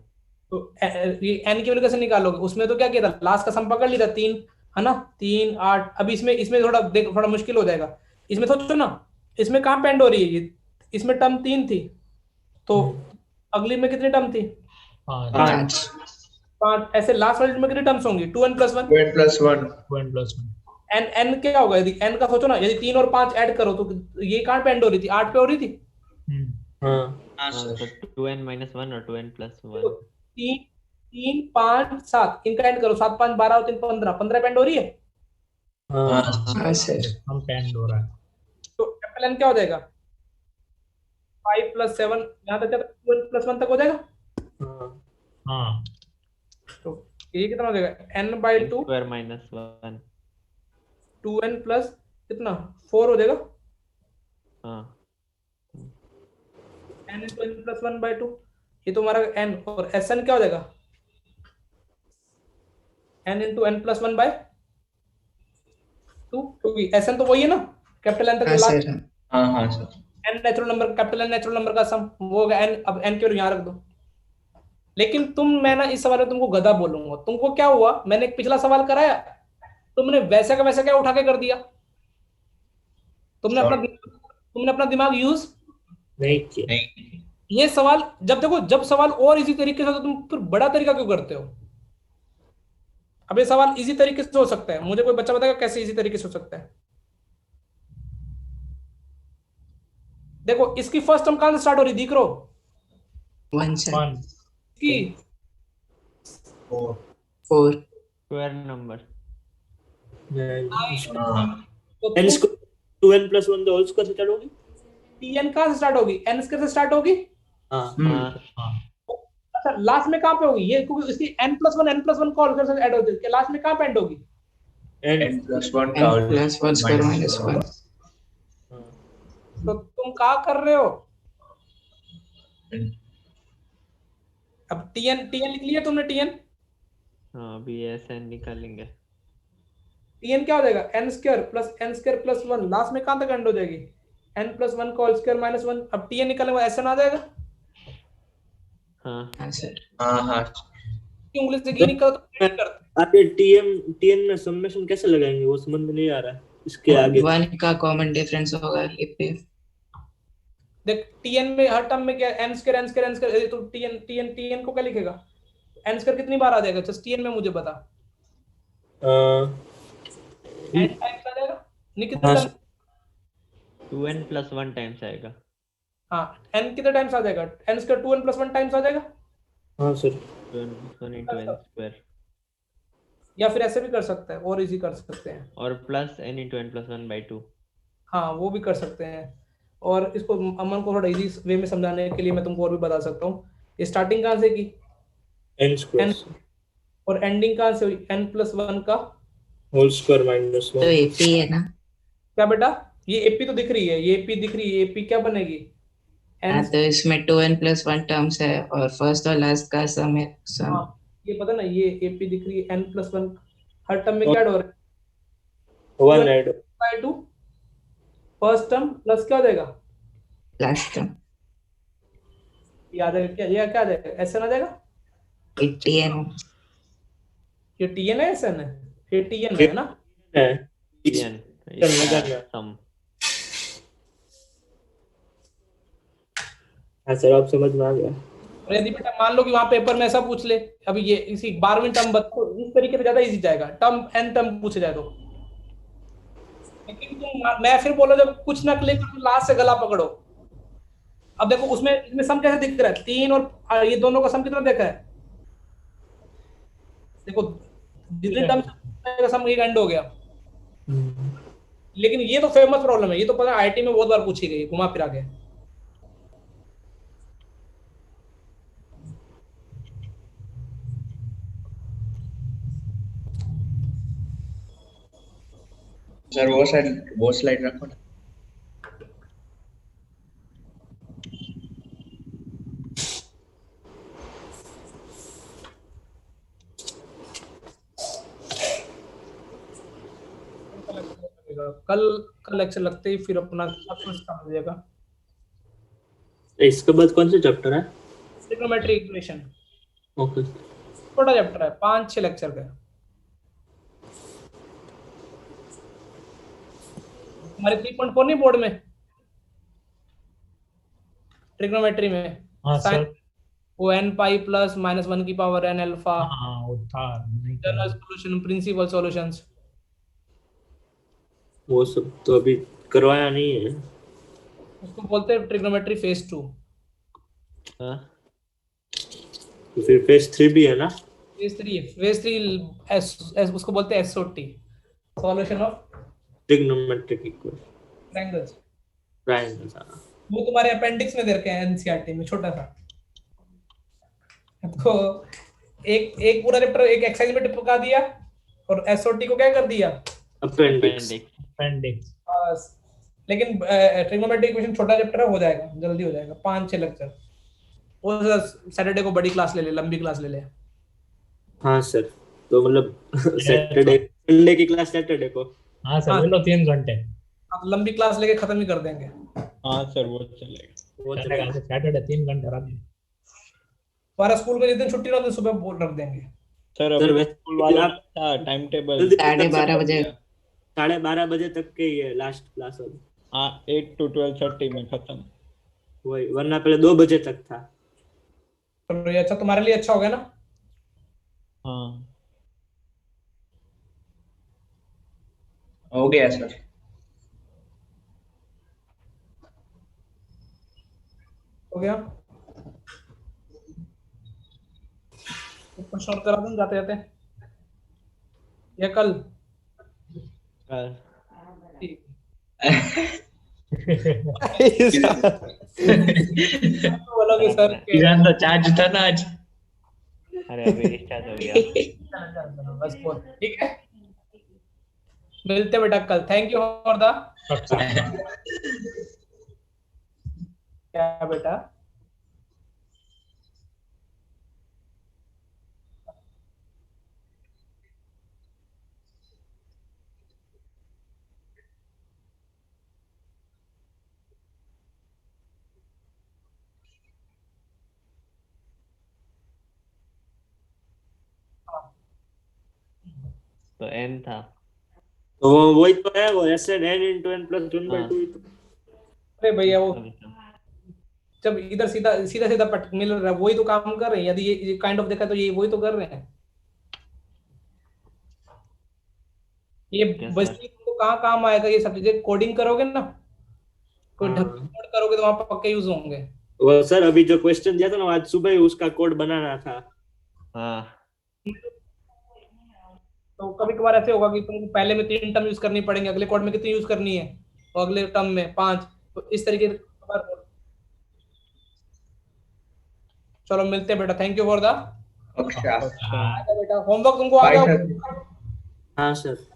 तो ये n की वैल्यू कैसे निकालोगे? उसमें तो क्या किया था, लास्ट का सम पकड़ लिया था 3, है ना, 3 8. अभी इसमें थोड़ा देख, थोड़ा मुश्किल हो जाएगा. इसमें सोचो ना, इसमें कहाँ पे एंड हो रही है ये? इसमें टर्म 3 थी, तो अगली में कितनी टर्म थी? 5 5. ऐसे लास्ट वाली में कितनी टर्म्स होंगी? 2n plus 1. 2n plus 1 2n plus 1 n क्या होगा? यदि n का सोचो ना, यदि 3 और 5 ऐड करो तो ये कहाँ पे एंड हो रही थी? 8 पे हो रही थी. हाँ. हाँ हाँ, सर तो 2n minus 1 और 2n plus 1. 3 5 7 इनका एंड करो. 7 5 12 और 3 15. 15 पे एंड हो रही है. हाँ. हाँ सर. हम पे end हो रहा है. तो कैपिटल N क्या हो जाएगा? 5 plus 7 यहाँ तक 2n plus 1 तक हो जाएगा. हाँ तो ये कितना हो जाएगा? n by 2 square minus 1. 2n plus कितना 4 हो जाएगा. हाँ. n into n plus 1 by 2. ये तो हमारा n, और Sn क्या हो जाएगा? n into n plus 1 by 2. क्योंकि Sn तो वही है ना, कैपिटल N तक हाँ लास्ट. सर. हाँ हाँ sir n natural number, capital N natural number का सम, वो होगा n. अब n के यहाँ रख दो. लेकिन मैं ना इस सवाल में तुमको गधा बोलूंगा. तुमको क्या हुआ, मैंने एक पिछला सवाल कराया, तुमने वैसे का वैसा क्या उठा के कर दिया? तुमने अपना दिमाग यूज नहीं किया. नहीं ये सवाल जब देखो, जब सवाल और इजी तरीके से, तो तुम फिर बड़ा तरीका क्यों करते हो? अब ये सवाल इजी तरीके से हो सकता है, मुझे कोई बच्चा बताएगा कैसे इजी तरीके से हो सकता है? देखो इसकी फर्स्ट टर्म कहां से स्टार्ट हो रही, दिख रहा हो? 1 सर. 1 की 4. Square number. तो n square 2n plus 1 the whole square से स्टार्ट होगी. tn कहां से स्टार्ट होगी? n स्क्वायर से स्टार्ट होगी. हाँ. हाँ. अच्छा, लास्ट में कहां पे होगी ये? क्योंकि इसकी n plus 1 को ऑल से ऐड होती है, लास्ट में कहां पे एंड होगी? n plus 1 n plus 1 square minus 1. तो तुम क्या कर रहे हो? अब tn लिख लिया तुमने. tn अभी Sn निकालेंगे. tn क्या हो जाएगा? n square plus 1. लास्ट में कहां तक एंड हो जाएगी? n plus 1 का होल स्क्वायर माइनस 1. अब tn निकालेंगे, Sn आ जाएगा. हाँ. हाँ सर. हाँ हाँ उंगली से घी निकल तो एड करते. आगे tn में समेशन कैसे लगाएंगे वो समझ में नहीं आ रहा है. इसके आगे 1 का कॉमन डिफरेंस होगा ये पे. देख tn में हर टर्म में क्या n square n square n square, तो tn को क्या लिखेगा, n स्क्वायर कितनी बार आ जाएगा जस्ट tn में मुझे बता, n टाइम्स आ जाएगा नहीं कितने हाँ टाइम्स, 2n plus 1 टाइम्स आएगा। हाँ n कितने टाइम्स आ जाएगा, n square 2n plus 1 times आ जाएगा, हाँ sir 2n plus 1 into n square या फिर ऐसे भी कर सकते हैं और इजी कर सकते हैं, और plus n into n plus 1 by 2। हाँ वो भी कर सकते हैं। और इसको अमन को थोड़ा इजी वे में समझाने के लिए मैं तुमको और भी बता सकता हूँ, ये स्टार्टिंग कहाँ से की n स्क्वायर n और एंडिंग कहाँ से हुई n+1 का होल स्क्वायर माइनस तो 1। AP है ना? क्या बेटा, ये एपी तो दिख रही है, ये एपी दिख रही है, एपी क्या बनेगी हाँ, n, तो इसमें 2n plus 1 टर्म्स है और फर्स्ट और लास्ट का सम है सम। हाँ ये पता ना, ये एपी दिख रही है n+1, हर टर्म में क्या ऐड हो रहा है 1 ऐड 2 फर्स्ट टर्म प्लस क्या हो जाएगा, लास्ट टर्म ये आ जाएगा, क्या ये क्या आ जाएगा, एसएन आ जाएगा, 80n ये टीएन है एसएन है, ये टीएन है ना, है n लगा इसका ना। सम। हाँ सर आप समझ में आ गया। और यदि बेटा मान लो कि वहां पेपर में ऐसा पूछ ले, अभी ये इसी 12वीं टर्म बताओ, इस तरीके से ज्यादा इजी जाएगा, टर्म एन टर्म पूछे जाए तो, लेकिन तुम मैं फिर बोलो जब कुछ ना क्लिक तो लास्ट से गला पकड़ो। अब देखो उसमें इसमें सम कैसे दिख रहा है, 3 और ये दोनों का सम कितना देखा है, देखो जितने टर्म का सम एक एंड हो गया, लेकिन ये तो फेमस प्रॉब्लम है, ये तो पता है आईआईटी में बहुत बार पूछी गई घुमा फिरा के। सर वो स्लाइड रखो ना। कल कल लेक्चर लगते ही फिर अपना स्टार्ट हो जाएगा। इसके बाद कौन सा चैप्टर है? ट्रिग्नोमेट्री इक्वेशन, ओके छोटा चैप्टर है, 5-6 लेक्चर का है। हमारे 3.4 नहीं बोर्ड में ट्रिग्नोमेट्री में हाँ sin सर। वो n पाई प्लस -1 की पावर n अल्फा, हाँ वो था नहीं जनरल सॉल्यूशन, प्रिंसिपल सॉल्यूशंस, वो सब तो अभी करवाया नहीं है। उसको बोलते हैं ट्रिग्नोमेट्री फेज 2। हाँ तो फिर फेज 3 भी है ना? फेज 3 उसको बोलते हैं SOT, solution of trigonometric equation triangles. Triangles. वो तुम्हारे अपेंडिक्स में दे रखे हैं एनसीईआरटी में, छोटा सा। तो एक पूरा चैप्टर एक एक्सरसाइज में टिपका दिया और एसओटी को क्या कर दिया, अपेंडिक्स। अपेंडिक्स। लेकिन ट्रिग्नोमेट्री इक्वेशन छोटा चैप्टर है, हो जाएगा, जल्दी हो जाएगा, 5-6 लेक्चर। वो सैटरडे को बड़ी क्लास ले ले, लंबी क्लास ले ले। हाँ सर, तो मतलब सैटरडे संडे की क्लास सैटरडे को। हाँ सर, ले लो 3 घंटे। अब लंबी क्लास लेके खत्म ही कर देंगे। हाँ सर वो चलेगा। वो चलेगा, सैटरडे 3 घंटे रख दो। हमारा स्कूल में जिस दिन छुट्टी ना, उस दिन सुबह बोल रख देंगे। सर सर, अभी वैसे स्कूल वाला आप- था टाइम टेबल 12:30 बजे। 12:30 बजे तक के ही है लास्ट क्लास अब। हाँ 8 to 12:30 में खत्म। वही, वरना पहले 2 बजे तक था। तो ये अच्छा तुम्हारे लिए अच्छा हो गया ना। हाँ हो गया सर। हो गया, क्वेश्चन करा दूं जाते जाते, या कल? कल ठीक। बोलोगे सर के ईरान तो चार्ज था ना आज। अरे अभी रिचार्ज हो गया। बस बहुत ठीक है, मिलते बेटा कल। थैंक यू फॉर द क्या बेटा, तो n था। तो वही तो है, वो S N n into n plus 1/2। अरे भैया वो जब इधर सीधा सीधा सीधा पट मिल रहा है, वही तो काम कर रहे हैं। यदि ये काइंड ऑफ देखा तो ये वही तो कर रहे हैं। ये Yes, बेसिकली तुमको कहाँ काम आएगा ये सब चीजें? कोडिंग करोगे ना, कोई ढंग से कोड करोगे तो वहां पर पक्के यूज होंगे। वो सर अभी जो क्वेश्चन दिया था ना आज सुबह ही उसका कोड बनाना था। हाँ तो कभी कभार ऐसे होगा कि तुमको पहले में 3 टर्म यूज करनी पड़ेंगे, अगले कोड में कितनी यूज करनी है, और अगले टर्म में 5। तो इस तरीके से चलो मिलते हैं बेटा। थैंक यू फॉर द अच्छा बेटा। होमवर्क तुमको आ बाय गया? सर। हाँ सर।